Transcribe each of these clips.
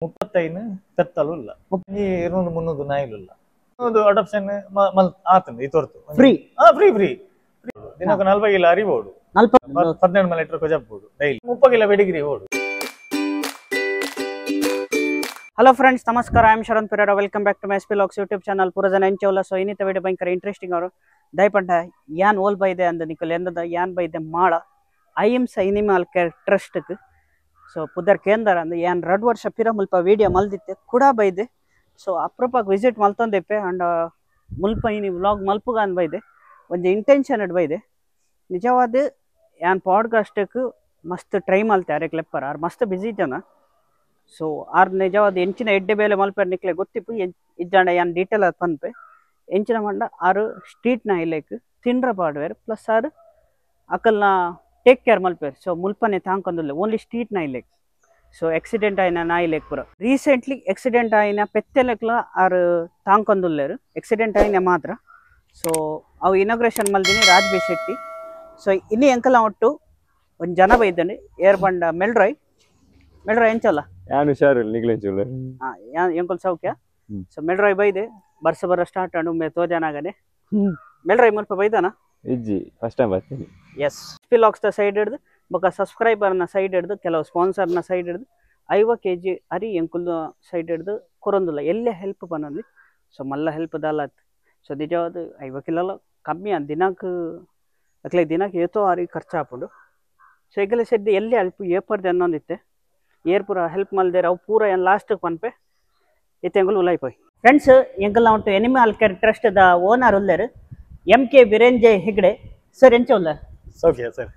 35 ಪೆತ್ತಲು ಇಲ್ಲ ಈ 200-300 ನಾಯಿಲು ಇಲ್ಲ ಒಂದು ಅಡಾಪ್ಷನ್ ಆತಂದೆ ಈ ತೋರ್ತು ಫ್ರೀ ಫ್ರೀ ದಿನಕ್ಕೆ 40 ಕಿಲೋ ಅರಿಬೋದು 17 ಲೀಟರ್ ಕೊಜಬಹುದು ಡೈಲಿ 30 ಕಿಲೋ ಬೆಡಿಗ್ರಿ ಓಡು. ಹಲೋ ಫ್ರೆಂಡ್ಸ್, ನಮಸ್ಕಾರ. I am Sharan Pereira. Welcome back to my SP Vlogs YouTube channel. ಪೂರ ಜನ ಎಂಚೋಲ್ಲ. ಸೊ ಇನ್ನಿತ ವಿಡಿಯೋ ಭಯಂಕರ ಇಂಟ್ರೆಸ್ಟಿಂಗ್ ಅವರು ದಯಪಂಡ ಯಾನ್ ಓಲ್ ಬೈದೆ ಅಂದ ನಿಕಲ್ ಎಂದದ ಯಾನ್ ಬೈದೆ ಮಾಳ IMSA ಎನಿಮಲ್ ಕೇರ್ ಟ್ರಸ್ಟ್ಗೆ ಸೊ ಪುದರ್ ಕೇಂದ್ರ ಅಂದ ಯಾನ್ 2 ವರ್ಷ ಪಿರ ಮುಲ್ಪ ವಿಡಿಯೋ ಮಲ್ದಿತ್ತೆ ಕೂಡ ಬೈದೆ. ಸೊ ಅಪ್ರೂಪಕ್ಕೆ ವಿಸಿಟ್ ಮಲ್ತೊಂದೆಪ್ಪೆ ಅಂಡ್ ಮುಲ್ಪ ಇನಿ ವ್ಲಾಗ್ ಮಲ್ಪುಗ ಅಂದ್ ಬೈದೆ ಒಂದು ಇಂಟೆನ್ಷನ್ ಅಡ್ ಬೈದೆ. ನಿಜವಾದ ಯಾನ್ ಪಾಡ್ಕಾಸ್ಟ್ಗೆ ಮಸ್ತ್ ಟ್ರೈ ಮಲ್ತೆ ಅರೆ ಕ್ಲೆಪ್ಪರ್ ಆರ್ ಮಸ್ತ್ ಬಿಸಿ ಜನ. ಸೊ ಆರ್ ನಿಜವಾದ ಎಂಚಿನ ಎಡ್ಡೆ ಬೇಲೆ ಮಲ್ಪೆ ನಿಕ್ಲೆ ಗೊತ್ತಿಪ್ಪು ಇಜ್ಜಾಂಡ ಯಾನ್ ಡೀಟೇಲ್ ಅದು ಪನ್ಪೆ ಎಂಚಿನ ಮಂಡ ಆರು ಸ್ಟ್ರೀಟ್ ನಾಯಿಲೇಕ್ ತಿಂಡ್ರ ಪಾಡ್ವೇರ್ ಪ್ಲಸ್ ಆರು ಅಕಲ್ನ ಟೇಕ್ ಕೇರ್ ಮಲ್ಪೇರ್. ಸೊ ಮುಲ್ಪನೆ ತಾಂಕೊಂದಿಲ್ಲ ಓನ್ಲಿ ಸ್ಟ್ರೀಟ್ ನಾಯಿಲೇಕ್. ಸೊ ಆಕ್ಸಿಡೆಂಟ್ ಆಯ್ನ ನಾಯಿಲೇಕ್ ಪೂರ ರೀಸೆಂಟ್ಲಿ ಆಕ್ಸಿಡೆಂಟ್ ಆಯ್ನ ಪೆತ್ತೆಲೆಕ್ಲ ಆರು ತಾಂಕೊಂದಿಲ್ಲೇರು ಆಕ್ಸಿಡೆಂಟ್ ಆಯ್ನ ಮಾತ್ರ. ಸೊ ಅವು ಇನಾಗ್ರೇಷನ್ ಮಲ್ದಿನಿ ರಾಜ್ ಬಿ ಶೆಟ್ಟಿ. ಸೊ ಇಲ್ಲಿ ಎಂಕಲ ಒಟ್ಟು ಒಂದು ಜನ ಬೈದಾನೆ ಏರ್ ಬಂಡ ಮೆಲ್ರಾಯ್ ಎಂಚಲ್ಲ ಯಾನು ಹುಷಾರಿಲ್ಲ ನಿಗ್ಲೆಂಚುಲ್ಲ ಎಂಕಲ್ ಸೌಖ್ಯ. ಸೊ ಮೆಲ್ರಾಯ್ ಬೈದೆ ಬರ ಸ್ಟಾರ್ಟ್ ಅಂಡು ಮೇ ತೋಜನಾಗನೆ ಮೆಲ್ರಾಯ್ ಮುಲ್ಪ ಬೈದಾನ ಇಜ್ಜಿ ಫಸ್ಟ್ ಟೈಮ್ ಬರ್ತೀನಿ. ಎಸ್ SP Vlogs ಸೈಡ್ ಹಿಡ್ದು ಬೊಕ್ಕ ಸಬ್ಸ್ಕ್ರೈಬರ್ನ ಸೈಡ್ ಹಿಡ್ದು ಕೆಲವು ಸ್ಪಾನ್ಸರ್ನ ಸೈಡ್ ಹಿಡ್ದು 50 kg ಅರಿ ಎಂಕುಲ್ನ ಸೈಡ್ ಹಿಡ್ದು ಕೊರೊಂದಿಲ್ಲ ಎಲ್ಲೇ ಹೆಲ್ಪ್ ಬನ್ನೊಂದು. ಸೊ ಮಲ್ಲ ಹೆಲ್ಪ್ ದಾಲತ್. ಸೊ ನಿಜವಾದ 50 ಕಿಲೋ ಕಮ್ಮಿ ಅಂತ ದಿನಕ್ಕೆ ಏತೋ ಆರಿ ಖರ್ಚು ಹಾಕೊಂಡು. ಸೊ ಈಗಲೇ ಸದ್ಯ ಎಲ್ಲಿ ಹೆಲ್ಪ್ ಏಪರ್ದೆ ಅನ್ನೊಂದಿತ್ತೆ ಏರ್ ಪೂರ ಹೆಲ್ಪ್ ಮಲ್ದೇರ ಅವು ಪೂರ ಏನು ಲಾಸ್ಟಿಗೆ ಪನ್ಪೆ ಇತ್ತೆಂಗುಲು ಉಲಾಯ್ಪೋಯ್. ಫ್ರೆಂಡ್ಸ್ ಎಂಕಲ್ ನಾವು ಎನಿಮಲ್ ಕೇರ್ ಟ್ರಸ್ಟ್ದ ಓನರ್ ಉಲ್ಲೇರು MK ವಿರೇಂಜಯ್ ಹೆಗ್ಡೆ ಸರ್ ಎಂಚ ಉಲ್ಲ ಸೌಖ್ಯ ಸರ್.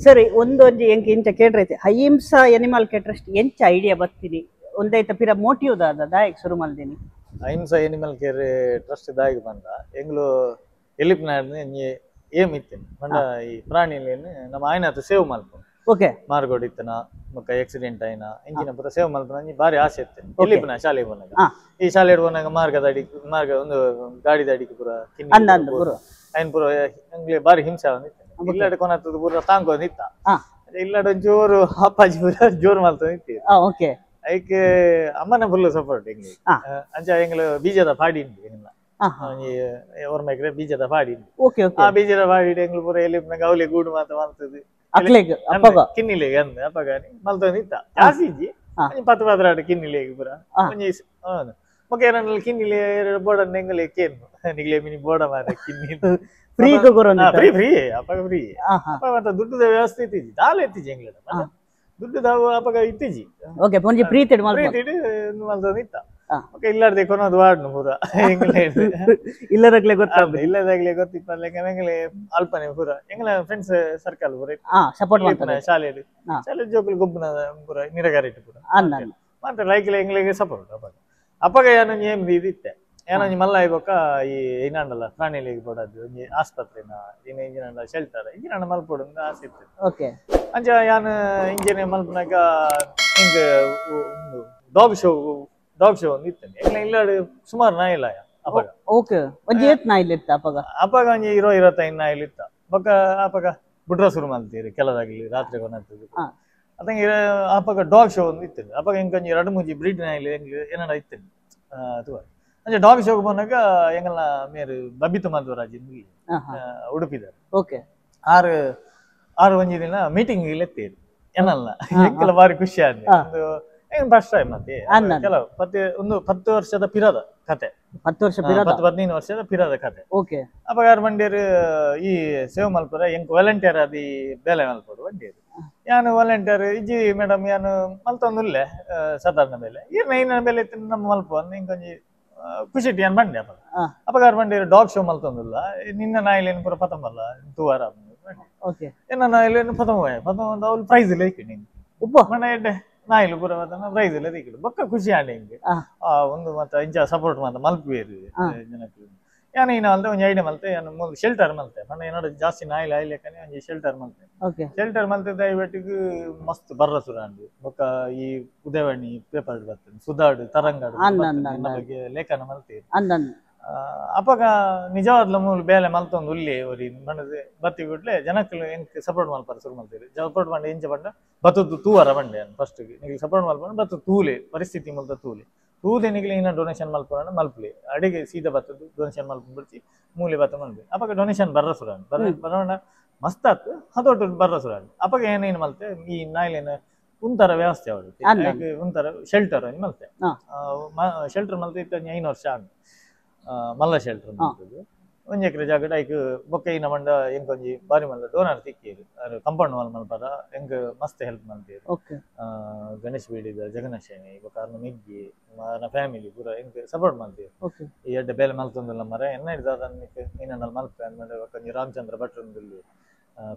ಸರಿ ಒಂದು ಎಂಕ ಇಂಚ ಕೇಳ್ರೈತೆ IMSA ಎನಿಮಲ್ ಕೇರ್ ಟ್ರಸ್ಟ್ ಎಂಚ ಐಡಿಯಾ ಬರ್ತೀನಿ ಒಂದೈತ ಪಿರ ಮೋಟಿವ್ ದಾಯಕ್ ಶುರು ಮಲ್ದೀನಿ. IMSA ಎನಿಮಲ್ ಕೇರ್ ಟ್ರಸ್ಟ್ ದಾಗಿ ಬಂದ ಎಂಗ್ಲು ಎಲ್ಲಿಪ್ನಾಡ್ನಿ ಏಮ್ ಇತ್ತೇನೆ ಬಂಡ ಈ ಪ್ರಾಣಿಲೇನು ನಮ್ಮ ಆಯ್ನತ್ತು ಸೇವ್ ಮಲ್ಪ ಓಕೆ ಮಾರ್ಗೋಡಿತ್ತನ ಮುಕ್ಕ ಆಕ್ಸಿಡೆಂಟ್ ಆಯ್ನ ಎಂಜಿನ ಪುರ ಸೇವ್ ಮಲ್ಪನ ಬಾರಿ ಆಸೆ ಇತ್ತೇನೆ. ಎಲ್ಲಿಪ್ನ ಶಾಲೆಗೆ ಬಂದಾಗ ಈ ಶಾಲೆ ಬಂದಾಗ ಮಾರ್ಗ ಒಂದು ಗಾಡಿದ ಅಡಿಕೆ ಪುರ ಐನ್ ಪುರ ಎಂಗ್ಲೆ ಬಾರಿ ಹಿಂಸೆ ಬಂದಿತ್ತು. ಇಲ್ಲಡ ಕೊನತ್ತದ ಪುರ ತಾಂಕೋ ನಿತ್ತ ಇಲ್ಲಡ ಜೋರು ಅಪ್ಪಾಜಿ ಪುರ ಜೋರು ಮಲ್ತ ನಿಂತಿ ಐಕೆ ಅಮ್ಮನ ಫುಲ್ ಸಪೋರ್ಟ್ ಎಂಗ್ಲಿ ಅಂಚ ಎಂಗ್ಲು ಬೀಜದ ಪಾಡಿ ಓರ್ಮೈಕ್ರೆ ಬೀಜದ ಪಾಡಿ ಆ ಬೀಜದ ಪಾಡಿ ಎಂಗ್ಲು ಪುರ ಎಲ್ಲಿಪ್ನಾಗ ಅವಲಿ ಗೂಡು ಮಾತ ಮಲ್ತದು ಕಿನ್ನಿಲೆಗೆ ಅಂದ ಅಪ್ಪಗಾನಿ ಮಲ್ತೊಂದಿತ್ತ ಜಾಸ್ತಿ ಇಜ್ಜಿ 10 ಕಿನ್ನಿಲೆಗೆ ಪುರ ಮೊಕೇರಲ್ಲಿ ಕಿನ್ನಿಲೆ ಬೋರ್ಡ್ ಎಂಗಲೆ ಕೇನು ನಿಗ್ಲೆ ಮಿನಿ ಬೋರ್ಡ ಮಾರ ಕಿನ್ನಿ ಫ್ರೀ ಫ್ರೀ ಅಪ್ಪಗ ಫ್ರೀ ಅಪ್ಪ ಮತ್ತೆ ದುಡ್ಡದ ವ್ಯವಸ್ಥೆ ಇತ್ತಿಜಿ ದಾಲ ಇತ್ತಿಜಿ ಎಂಗ್ಲೆ ದುಡ್ಡದ ಅಪ್ಪಗ ಇತ್ತಿಜಿ ಓಕೆ ಪೊಂಜಿ ಪ್ರೀತಿಡ್ ಮಲ್ತೊಂದಿತ್ತ ಓಕೆ ಇಲ್ಲಾರ್ದೆ ಕೊನೋದು ವಾಡ್ನು ಪೂರ ಎಂಗ್ಲೆ ಇಲ್ಲದಾಗ್ಲೇ ಗೊತ್ತಿಪ್ಪಲ್ಲ ಎಂಗ್ಲೆ ಅಲ್ಪನೆ ಪೂರ ಎಂಗ್ಲ ಫ್ರೆಂಡ್ಸ್ ಸರ್ಕಲ್ ಪೂರ ಸಪೋರ್ಟ್ ಮಾಡ್ತಾರೆ ಶಾಲೆ ಜೋಕುಲು ಗೊಬ್ಬನ ಪೂರ ನಿರಗಾರಿಟ್ಟು ಪೂರ ಮಾತ್ರ ಲೈಕ್ ಎಂಗ್ಲಿಗೆ ಸಪೋರ್ಟ್ ಅಪ್ಪಗ ಏನೋ ಏಮ್ ಇದಿತ್ತೆ ಏನೋ ಮಲ್ಲ ಇವಾಗ ಈ ಇನ್ನಂಡಲ್ಲ ಪ್ರಾಣಿಲಿಗೆ ಕೊಡೋದು ಒಂಜಿ ಆಸ್ಪತ್ರೆನ ಇನ್ನು ಇಂಜಿನ ಶೆಲ್ಟರ್ ಇಂಜಿನ ಮಲ್ಪೋಡು ಆಸೆ ಇತ್ತು. ಓಕೆ ಅಂಚ ಯಾನು ಇಂಜಿನ ಮಲ್ಪನಾಗ ಹಿಂಗ ಒಂದು ಡಾಗ್ ಶೋ ಒಂದು ಇತ್ತೇನೆ ಎಲ್ಲ ಇಲ್ಲಾಡು ಸುಮಾರು ನಾಯಿಲ್ಲ ಅಪ್ಪಗ ಓಕೆ ಒಂಜಿ ಏತ್ ನಾಯಿಲ್ ಇತ್ತ ಅಪ್ಪಗ ಒಂಜಿ 20-25 ನಾಯಿಲ್ ಇತ್ತ ಬೊಕ್ಕ ಅಪ್ಪಗ ಬುಡ್ರ ಶುರು ಮಾಡ್ತೀರಿ ಕೆಲದಾಗ್ಲಿ ರಾತ್ರಿ ಕೊನತ್ತದು ಅದಂಗೆ ಅಪ್ಪಗ ಡಾಗ್ ಶೋ ಒಂದು ಇತ್ತೇನೆ ಅಪ್ಪಗ ಹಿಂಗೆ ಒಂಜಿ 2-3 ಬ್ರೀಡ್ ನಾಯಿಲ್ ಹೆಂಗೆ ಏನಾರ ಇತ್ತೇನೆ ಅಥವಾ ಅಂಚೆ ಡಾಗ್ ಶೋಗೆ ಬಂದಾಗ ಎಂಗಲ್ನ ಮೇರು ಬಬಿತ ಮಧ್ವರಾಜ್ ಉಡುಪಿದಾರೆ. ಓಕೆ ಆರು ಒಂಜಿ ದಿನ ಮೀಟಿಂಗ್ ಇಲ್ಲೆತ್ತೇರಿ ಏನಲ್ಲ ಎಂಕಲ ಬಾರಿ ಖುಷಿ ಆದ್ನಿ ಒಂದು ಫಸ್ಟ್ ಟೈಮ್ ಮತ್ತೆ ಕೆಲವು 10 ವರ್ಷದ ಪಿರದ ಕತೆ 10-15 ವರ್ಷದ ಪಿರದ ಕತೆ. ಓಕೆ ಅಪಗಾರ ಬಂಡೇರು ಈ ಸೇವ್ ಮಲ್ಪರ ಎಂಕ್ ವಾಲಂಟಿಯರ್ ಅದಿ ಬೇಲೆ ಮಲ್ಪಡು ಬಂಡೇರು ಯಾನು ವಾಲಂಟಿಯರ್ ಇಜ್ಜಿ ಮೇಡಮ್ ಯಾನು ಮಲ್ತೊಂದುಲ್ಲೆ ಸಾಧಾರಣ ಬೆಲೆ ಏನ ಬೆಲೆ ನಮ್ಮ ಮಲ್ಪ ಇಂಕೊಂಜಿ ಖುಷಿ ಏನ್ ಬಂಡೆ ಅಪಗಾರ ಬಂಡೇರು ಡಾಗ್ ಶೋ ಮಲ್ತೊಂದುಲ್ಲ ನಿನ್ನ ನಾಯಿಲೇನು ಪೂರ ಪತಂಬಲ್ಲ ತೂವಾರ ಏನ ನಾಯಿಲೇನು ಪತಂಬ ಅವ್ರು ಪ್ರೈಸ್ ಇಲ್ಲ ಇಕ್ಕಿ ನಿಂಗೆ ಉಪ್ಪ ಮನೆ ಎಡ್ಡೆ ನಾಯಿಲು ಪೂರ ಪ್ರೈಸ್ ಇಲ್ಲ ತಿಕ್ಕಿಡು ಬೊಕ್ಕ ಖುಷಿ ಆಂಡೆ ಹಿಂಗೆ ಒಂದು ಮತ್ತೆ ಇಂಚ ಸಪೋರ್ಟ್ ಮಾತ ಮಲ್ಪೇರು ಜನಕ್ಕೆ ಯಾನು ಇನ್ನ ಅಲ್ದೆ ಒಂಜಿ ಐಡಿಯಾ ಮಲ್ತೆ ಒಂದು ಶೆಲ್ಟರ್ ಮಲ್ತೆ ಮನೆ ಏನಾದ್ರು ಜಾಸ್ತಿ ನಾಯಿಲ್ ಆಯ್ಲೆಕ್ಕನೆ ಒಂಜಿ ಶೆಲ್ಟರ್ ಮಲ್ತೆ ಶೆಲ್ಟರ್ ಮಲ್ತೆ ದಯವಿಟ್ಟಿಗೆ ಮಸ್ತ್ ಬರ್ರ ಸುರಾಂಡು ಬೊಕ್ಕ ಈ ಉದಯವಾಣಿ ಪೇಪರ್ ಬರ್ತದೆ ಸುಧಾಡು ತರಂಗಾಡು ಬಗ್ಗೆ ಲೇಖನ ಮಲ್ತೆ ಅಪ್ಪಾಗ ನಿಜವಾದ್ಲ ಮೂಲ ಬೇಲೆ ಮಲ್ತೊಂದು ಉಲ್ಲಿ ಒರಿ ಬಂಡದು ಬತ್ತಿ ಬಿಟ್ಲೆ ಜನಕ್ಕಲು ಎಂಕ್ ಸಪೋರ್ಟ್ ಮಲ್ಪಾರ ಶುರು ಮಾಡ್ತೀರಿ ಸಪೋರ್ಟ್ ಮಾಡಿ ಇಂಚ ಬಂಡ ಬತ್ತದ್ದು ತೂವರ ಬಂಡೆ ಫಸ್ಟ್ ನಿಮಗೆ ಸಪೋರ್ಟ್ ಮಲ್ಪಣ ಬತ್ತು ತೂಲೆ ಪರಿಸ್ಥಿತಿ ಮೂಲದ ತೂಲೆ ತೂದೆ ನಿಗಲಿ ಇನ್ನ ಡೊನೇಷನ್ ಮಲ್ಪಣ ಮಲ್ಪಲಿ ಅಡಿಗೆ ಸೀದಾ ಬತ್ತದ್ದು ಡೊನೇಷನ್ ಮಲ್ಪ ಬಿಡ್ತಿ ಮೂಲೆ ಬತ್ತ ಮಲ್ಪಿ ಅಪ್ಪಾಗ ಡೊನೇಷನ್ ಬರ್ರ ಸುರ ಬರೋಣ ಮಸ್ತ್ ಆತು ಹತೋಟು ಬರ್ರ ಸುರ ಅಪ್ಪಾಗ ಏನೇನು ಮಲ್ತೆ ಈ ನಾಯಿಲೇನು ಒಂಥರ ವ್ಯವಸ್ಥೆ ಅವಳು ಒಂಥರ ಶೆಲ್ಟರ್ ಮಲ್ತೆ ಶೆಲ್ಟರ್ ಮಲ್ತೆ ಇತ್ತ 5 ವರ್ಷ ಆಗ ಮಲ್ಲ ಶೆಲ್ಟರ್ ಮಾಡ್ತದ್ದು 1 ಎಕರೆ ಜಾಗ ಐಕ್ ಬೊಕ್ಕ ಇನ್ನ ಮಂಡ ಎಂಕೊಂಜಿ ಬಾರಿ ಮಲ್ಲ ಡೋನರ್ ತಿಕ್ಕೇರು ಕಂಪೌಂಡ್ ವಾಲ್ ಮಲ್ಪರ ಎಂಕ್ ಮಸ್ತ್ ಹೆಲ್ಪ್ ಮಾಡ್ತೀರು ಗಣೇಶ್ ಬೀಡಿದ ಜಗನಶೇನಿ ಕಾರಣ ಮಿಗ್ಗಿ ನನ್ನ ಫ್ಯಾಮಿಲಿ ಪೂರ ಎಂಕ್ ಸಪೋರ್ಟ್ ಮಾಡ್ತೀರು ಈ ಎಡ್ಡೆ ಬೇಲೆ ಮಲ್ತೊಂದಿಲ್ಲ ಮರ ಎನ್ನ ಹಿಡ್ದ ಅದಕ್ಕೆ ನೀನನ್ನ ಮಲ್ಪೆ ಅಂದ್ಮೇಲೆ ಒಂಜಿ ರಾಮಚಂದ್ರ ಭಟ್ರಂದಲ್ಲಿ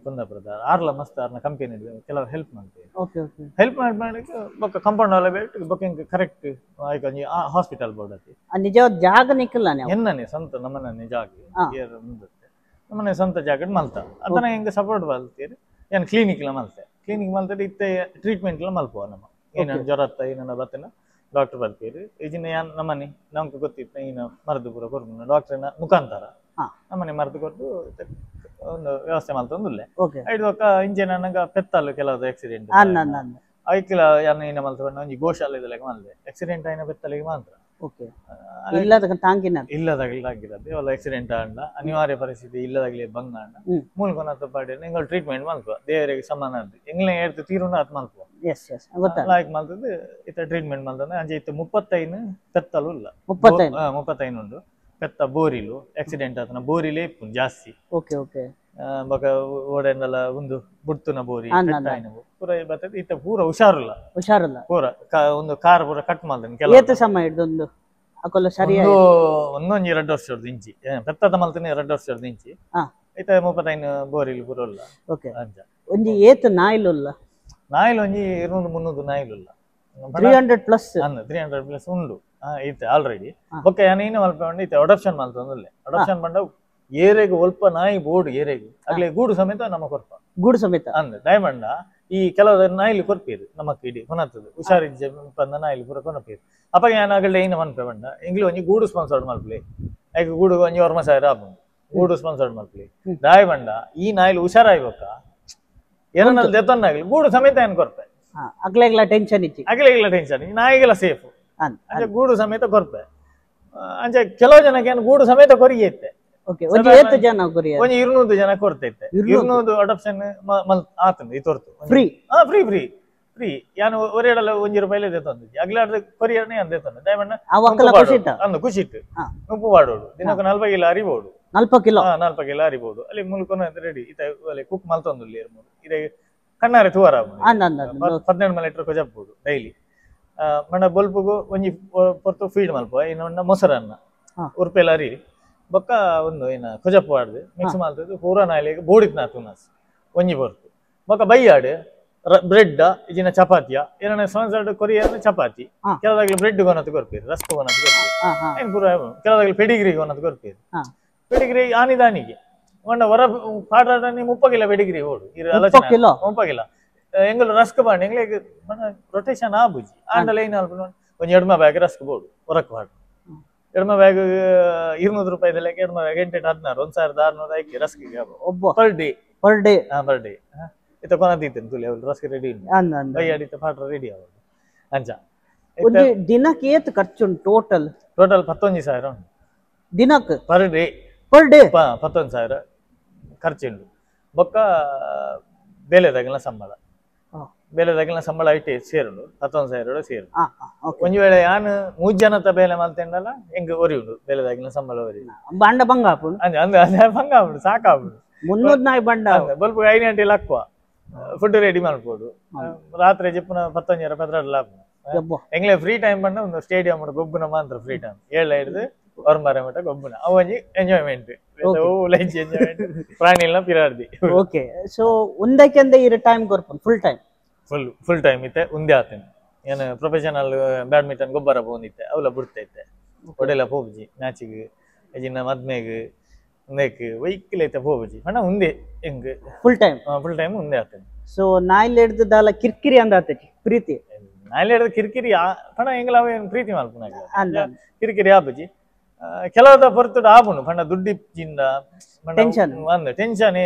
ಕುಂದಾಪುರದ ಆರ್ಲ ಮಸ್ತ್ ಆರ್ನ ಕಂಪನಿ ಕೆಲವು ಹೆಲ್ಪ್ ಮಾಡ್ತೀವಿ ಹೆಲ್ಪ್ ಮಾಡಲಿಕ್ಕೆ ಬೊಕ್ಕ ಕಂಪೌಂಡ್ ವಾಲ ಬೇಟ್ ಬೊಕ್ಕ ಇಂಕ ಕರೆಕ್ಟ್ ಆಯ್ತು ಒಂಜಿ ಹಾಸ್ಪಿಟಲ್ ಬೋರ್ಡ್ ಅತಿ ನಿಜವಾದ ಜಾಗ ನಿಕ್ಕಲ್ಲ ಎನ್ನನೆ ಸ್ವಂತ ನಮ್ಮನೆ ಜಾಗ ಮುಂದತ್ತೆ ನಮ್ಮನೆ ಸ್ವಂತ ಜಾಗ ಮಲ್ತ ಅದನ್ನ ಹೆಂಗೆ ಸಪೋರ್ಟ್ ಮಲ್ತೀರಿ ಏನು ಕ್ಲಿನಿಕ್ ಎಲ್ಲ ಮಲ್ತೆ ಕ್ಲಿನಿಕ್ ಮಲ್ತದೆ ಇತ್ತೆ ಟ್ರೀಟ್ಮೆಂಟ್ ಎಲ್ಲ ಮಲ್ಪುವ ನಮ್ಮ ಏನ ಜ್ವರ ಏನ ಬತ್ತನ ಡಾಕ್ಟರ್ ಬರ್ತೀರಿ ಈಜಿನ ಯಾನ್ ನಮ್ಮನೆ ನಮ್ಗೆ ಗೊತ್ತಿತ್ತು ಇನ್ನು ಮರದು ಪೂರ ಕೊಡ್ಬೋದು ಡಾಕ್ಟರ್ನ ಮುಖಾಂತರ ನಮ್ಮನೆ ಮರದು ಕೊಟ್ಟು ಒಂದು ವ್ಯವಸ್ಥೆ ಮಲ್ತೊಂದುಲ್ಲೆ ಐದು ಒಕ್ಕ ಇಂಜೆ ನನಗ ಪೆತ್ತಲ್ಲು ಕೆಲವು ಆಕ್ಸಿಡೆಂಟ್ ಐಕಿಲ ಯಾನ ಇನ್ನ ಮಲ್ತಕೊಂಡು ಒಂಜಿ ಗೋಶಾಲೆದಲ್ಲ ಮಲ್ದೆ ಆಕ್ಸಿಡೆಂಟ್ ಆಯ್ನ ಪೆತ್ತಲಿಗೆ ಮಾತ್ರ ಇಲ್ಲದಾಗಿರದು ಇವೆಲ್ಲ ಆಕ್ಸಿಡೆಂಟ್ ಆಂಡ ಅನಿವಾರ್ಯ ಪರಿಸ್ಥಿತಿ ಇಲ್ಲದಾಗಲಿ ಬಂಗ ಆಂಡ ಮೂಲಕೊನತ್ತ ಪಾಡಿ ಎಂಗಳು ಟ್ರೀಟ್ಮೆಂಟ್ ಮಲ್ಪುವ ದೇವರಿಗೆ ಸಮಾನ ಅದು ಎಂಗ್ಲೇ ಹೇಳ್ತು ತೀರುಂಡ ಅದು ಮಲ್ಪುವ ಲಾಯ್ಕ್ ಮಲ್ತದ್ದು ಇತ್ತ ಟ್ರೀಟ್ಮೆಂಟ್ ಮಲ್ತಂದ್ರೆ ಅಂಚೆ ಇತ್ತು 35 ಪೆತ್ತಲು ಇಲ್ಲ 35 ಉಂಡು ಪೆತ್ತ ಬೋರಿಲು ಆಕ್ಸಿಡೆಂಟ್ ಆತನ ಬೋರಿಲೇ ಜಾಸ್ತಿ ಬೊಕ ಓಡೆಂದಲ ಒಂದು ಬುಡ್ತುನ ಬೋರಿ ಪೂರ ಬರ್ತದೆ ಇತ್ತ ಪೂರ ಹುಷಾರಿಲ್ಲ ಪೂರ ಒಂದು ಕಾರ್ ಪೂರ ಕಟ್ ಮಾಡ್ತಾನೆ ಒಂದೊಂದು 2 ವರ್ಷದ ಇಂಚಿ ಪೆತ್ತದ ಮಲ್ತನೆ 2 ವರ್ಷದ ಇಂಚಿ ಇತ್ತ 35 ಬೋರಿಲು ಪೂರ ಇಲ್ಲ ನಾಯಿಲ್ ಒಂಜಿ 200-300 ನಾಯಿಲ್ 300+ ಉಂಡು ಐತೆ ಆಲ್ರೆಡಿ ಬೊಕ್ಕ ಏನೇನು ಮಲ್ಪಂಡು ಇತ್ತೆ ಅಡಾಪ್ಷನ್ ಮಲ್ತೊಂದುಲ್ಲೆ ಅಡಾಪ್ಷನ್ ಬಂಡ ಏರೆಗೆ ಒಲ್ಪ ನಾಯಿ ಬೋರ್ಡ್ ಏರೆಗೆ ಆಗ್ಲೇ ಗೂಡು ಸಮೇತ ನಮ್ಮ ಕೊರ್ಪ ಗೂಡು ಸಮೇತ ಅಂದ್ ಡೈಮಂಡ ಈ ಕೆಲವು ನಾಯಿಲಿ ಕೊರ್ಪೀರು ನಮಕ್ ಇಡೀ ಕೊನತ್ತದು ಹುಷಾರಿಜ್ಜೆ ಪಂದ ನಾಯಿಲಿ ಪೂರ ಕೊನಪೀರು ಅಪ್ಪ ಏನಾಗಲೇ ಏನು ಮನ್ಪೆ ಬಂಡ ಎಂಗ್ಲಿ ಒಂಜಿ ಗೂಡು ಸ್ಪಾನ್ಸರ್ಡ್ ಮಲ್ಪಲಿ ಐಕ್ ಗೂಡು ಒಂಜಿ 40,000 ಆಪುಂಡು ಗೂಡು ಸ್ಪಾನ್ಸರ್ಡ್ ಮಲ್ಪಲಿ ಡಾಯ್ಬಂಡ ಈ ನಾಯಿಲಿ ಹುಷಾರಾಯ್ಬೇಕ ಏನನ್ನಲ್ಲ ದೆತ್ತೊನ್ನಾಗ್ಲಿ ಗೂಡು ಸಮೇತ ಏನ್ ಕೊರ್ಪೆ ಅಗ್ಲೆಗ್ಲ ಟೆನ್ಷನ್ ನಾಯಿಗೆಲ್ಲ ಸೇಫ್ ಅಂಚೆ ಗೂಡು ಸಮೇತ ಕೊರ್ಪೆ ಅಂಚೆ ಕೆಲವು ಜನಕ್ಕೆ ಏನು ಗೂಡು ಸಮೇತ ಕೊರಿಯೈತೆ ಒಂಜಿ 200 ಜನ ಕೊರ್ತೈತೆ 200 ಅಡಾಪ್ಷನ್ ಆತಂದು ಈ ತೋರ್ತು ಫ್ರೀ ಫ್ರೀ ಯಾನು ಒರೇಡಲ್ಲ ₹1 ದೇತಂದು ಅಗ್ಲಾರ್ದ ಕೊರಿಯರ್ನೇ ಅಂದೇತಂದು ದಯಮಣ್ಣ ಅಂದು ಖುಷಿಟ್ಟು ಉಪ್ಪು ಬಾಡೋಡು ದಿನಕ್ಕೆ 40 ಕಿಲೋ ಅರಿಬೋದು 4 ಕಿಲೋ ಅರಿಬೋದು ಅಲ್ಲಿ ಮುಲ್ಕೊನ ರೆಡಿ ಇತ ಅಲ್ಲಿ ಕುಕ್ ಮಲ್ತೊಂದುಲ್ಲಿ ಇದೆ ಕಣ್ಣಾರೆ ತೂವರ 12 ಲೀಟರ್ ಕೊಜಪ್ಬೋದು ಡೈಲಿ ಮಣ್ಣ ಬೊಲ್ಪುಗು ಒಂಜಿ ಪೊರ್ತು ಫೀಡ್ ಮಲ್ಪ ಇನ್ನು ಮೊಸರನ್ನ ಉರ್ಪೆಲ್ಲ ಅರಿ ಬೊಕ್ಕ ಒಂದು ಏನ ಕೊಜಪ್ಪ ಆಡ್ದು ಮಿಕ್ಸ್ ಮಾಡ್ತದ್ದು ಪೂರ ನಾಯಿಲೆಗೆ ಬೋಡಿತ್ ನಾತುನಸ್ ಒಂಜಿ ಬರ್ತು ಬೊಕ್ಕ ಬೈಯಾಡು ಬ್ರೆಡ್ ಇಜಿನ ಚಪಾತಿಯ ಏನ ಸ್ಪಾನ್ಸರ್ಡ್ ಕೊರಿಯರ್ ಚಪಾತಿ ಕೆಲದಾಗ್ಲಿ ಬ್ರೆಡ್ ಕೊನತ್ತು ಕೊರ್ಪೀರು ರಸ್ಕ್ ಕೊನತ್ತು ಕೊರ್ಪೀರು ಏನ್ ಪೂರ ಕೆಲದಾಗ್ಲಿ ಪೆಡಿಗ್ರಿ ಕೊನತ್ತು ಕೊರ್ಪೀರು ಪೆಡಿಗ್ರಿ ಆನಿದಾನಿಗೆ ಮೊನ್ನ ಹೊರ ಪಾಡ್ರಾಡನಿ 30 ಕಿಲೋ ಪೆಡಿಗ್ರಿ ಓಡು 30 ಕಿಲೋ ಎಂಗಲು ರಸ್ಕ್ ಬಾಂಡ್ ಎಂಗ್ಲಿಗೆ ರೊಟೇಷನ್ ಆಬುಜಿ ಆಂಡಲ ಏನ್ ಒಂಜಿ ಎಡ್ಮ ಬ್ಯಾಗ್ ರಸ್ಕ್ ಬೋಡು ಹೊರಕ್ ಬಾಡು ಎಡ್ಮ ಬ್ಯಾಗ್ ₹200 ಲೆಕ್ಕ ಎಡ್ಮ ಬ್ಯಾಗ್ 8-16 1600 ಐಕಿ ರಸ್ಕಿಗೆ ಪರ್ ಡೇ ಇತ್ತ ಕೊನದಿತ್ತೇನೆ ತುಲಿ ಅವ್ರು ರಸ್ಕ್ ರೆಡಿ ಬೈಯಾಡಿತ್ತ ಪಾಟ್ರ ರೆಡಿ ಆಗೋದು ಅಂಚ ದಿನಕ್ಕೆ ಏತ್ ಖರ್ಚು ಟೋಟಲ್ 11,000 ಉಂಟು ದಿನಕ್ಕೆ ಪರ್ ಡೇ 11,000 ಖರ್ಚುಂಡು ಬೊಕ್ಕ ಬೇಲೆದಾಗಿನ ಸಂಬಳ ಐಟೆ ಸೇರುಂಡು 11,000 ಸೇರು ಒಂಜಿ ವೇಳೆ ಯಾನ್ 3 ಜನತ ಬೇಲೆ ಮಲ್ತೆಂಡಲ್ಲ ಎಂಗ್ ಒರಿ ಉಂಡು ಬೇಲೆದಾಗಿನ ಸಂಬಳ ಒರಿ ಬಂಡ ಬಂಗ ಆಪುಂಡು ಅಂದೆ ಬಂಗ ಆಪುಂಡು ಸಾಕಾಪುಂಡು 300 ನಾಯಿ ಬಂಡ ಬಲ್ಪ 5 ಗಂಟೆಲಿ ಹಾಕುವ ಫುಡ್ ರೆಡಿ ಮಾಡ್ಬೋದು ರಾತ್ರಿ ಜಿಪ್ಪುನ 11 ಆಪುಂಡು ಎಂಗ್ಲೇ ಫ್ರೀ ಟೈಮ್ ಬಂಡ ಒಂದು ಸ್ಟೇಡಿಯಂ ಗೊಬ್ಬುನ ಮಾತ್ರ ಫ್ರೀ ಟೈಮ್ 7 ಹಿಡಿದು ಹೊರಮಾರ ಮಟ್ಟ ಗೊಬ್ಬುನ ಅವೊಂಜಿ ಎಂಜಾಯ್ಮೆಂಟ್ ಎಂಜಾಯ್ಮೆಂಟ್ ಪ್ರಾಣಿಲ್ನ ಪಿರಾಡ್ದಿ ಓಕೆ ಸೊ ಒಂದಕ್ಕೆಂದ ಇರ ಟೈಮ್ ಕೊರ್ಪುನ್ ಫುಲ್ ಟೈಮ್ ಇತ್ತೆ ಉಂದೆ ಆತೇನೆ ಏನು ಪ್ರೊಫೆಷನಲ್ ಬ್ಯಾಡ್ಮಿಂಟನ್ ಗೊಬ್ಬರ ಬೋಂದಿತ್ತೆ ಅವಲ ಬಿಡ್ತೈತೆ ಒಡೆಲ್ಲ ಪೋಬುಜಿ ಮ್ಯಾಚಿಗೆ ಇಜಿನ ಮದ್ಮೆಗೆ ಉಂದೇಕ್ ವೈಕಲ್ ಐತೆ ಪೋಬುಜಿ ಹಣ ಉಂದೆ ಹೆಂಗ್ ಫುಲ್ ಟೈಮ್ ಉಂದೆ ಆತೇನೆ ಸೊ ನಾಯಿಲ್ ಹಿಡ್ದಲ್ಲ ಕಿರ್ಕಿರಿ ಅಂದ ಆತೈತಿ ಪ್ರೀತಿ ನಾಯಿಲ್ ಹಿಡ್ದ ಕಿರಿಕಿರಿ ಪಣ ಹೆಂಗಲ ಅವೇನು ಪ್ರೀತಿ ಮಲ್ಪುನಾಗ ಕಿರಿಕಿರಿ ಆಬುಜಿ ಕೆಲವದ ಹೊರತುಡು ಆಪುಂಡು ಪಂಡ ದುಡ್ಡಿಪ್ಪಿಂದ Tension. ಟೆನ್ಷನ್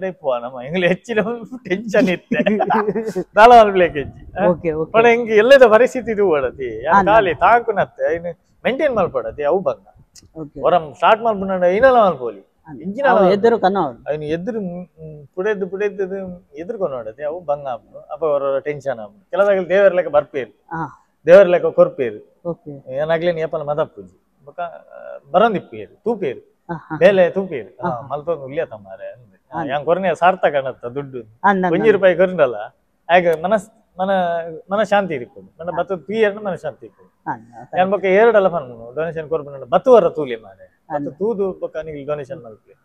ಇಪ್ಪುವ ನಮ್ಮ ಎಂಗ್ಲೆ ಹೆಚ್ಚಿನ ಟೆನ್ಷನ್ ಇತ್ತೆ ನಾಳ ಮಲ್ಪ್ಲೇಕ್ ಹೆಚ್ಚಿ ಓಕೆ ಓಕೆ ಪಂಡ ಹೆಂಗೆ ಎಲ್ಲದ ಪರಿಸ್ಥಿತಿ ಇದು ಓಡತಿ ಖಾಲಿ ತಾಂಕುನತ್ತೆ ಇನ್ನು ಮೇಂಟೈನ್ ಮಲ್ಪಡತಿ ಅವು ಬಂಗ ಓಕೆ ಹೊರಂ ಸ್ಟಾರ್ಟ್ ಮಲ್ಪುಂಡ ಇನ್ನೆಲ್ಲ ಮಲ್ಪೋಲಿ ಇಂಜಿನ ಎದುರು ಕನ್ನಡ ಅವನು ಎದುರು ಪುಡೆದ್ದು ಎದುರ್ಕೊಂಡು ನೋಡತಿ ಅವು ಬಂಗ ಆಪುಂಡು ಅಪ್ಪ ಅವರ ಟೆನ್ಷನ್ ಆಪುಂಡು ಕೆಲದಾಗ ದೇವರ ಲೆಕ್ಕ ಬರ್ಪೇರು ದೇವರ ಲೆಕ್ಕ ಕೊರ್ಪೇರು ಓಕೆ ಏನಾಗ್ಲೇನು ಏಪನ ಮದಪ್ಪುಜಿ ಬೊಕ ಬರಂದಿಪ್ಪೇರು ತೂಪೇರು ಬೇಲೆ ತೂಪೇರು ಮಲ್ತೊಂದು ಉಲ್ಯತ ಮಾರೆ yang ಕೊರನೆ ಸಾರ್ಥಕ ಅನ್ನತ್ತ ದುಡ್ಡು ₹1 ಕೊರಿಂದಲ್ಲ ಆಗ ಮನ ಶಾಂತಿ ಇರ್ಕೊಂಡು ನನ್ನ ಬತ್ತ ಪೀಯರ್ನ ಮನ ಶಾಂತಿ ಇರ್ಕೊಂಡು ಯಾನ್ ಬೊಕ ಎರಡಲ್ಲ ಪನ್ನು ಡೊನೇಷನ್ ಕೊರ್ಪುಂಡ ಬತ್ತುವರ ತೂಲೆ ಮಾರೆ ಬತ್ತು ತೂದು ಬೊಕ ನಿಗೆ ಡೊನೇಷನ್ ಮಲ್ಪೆ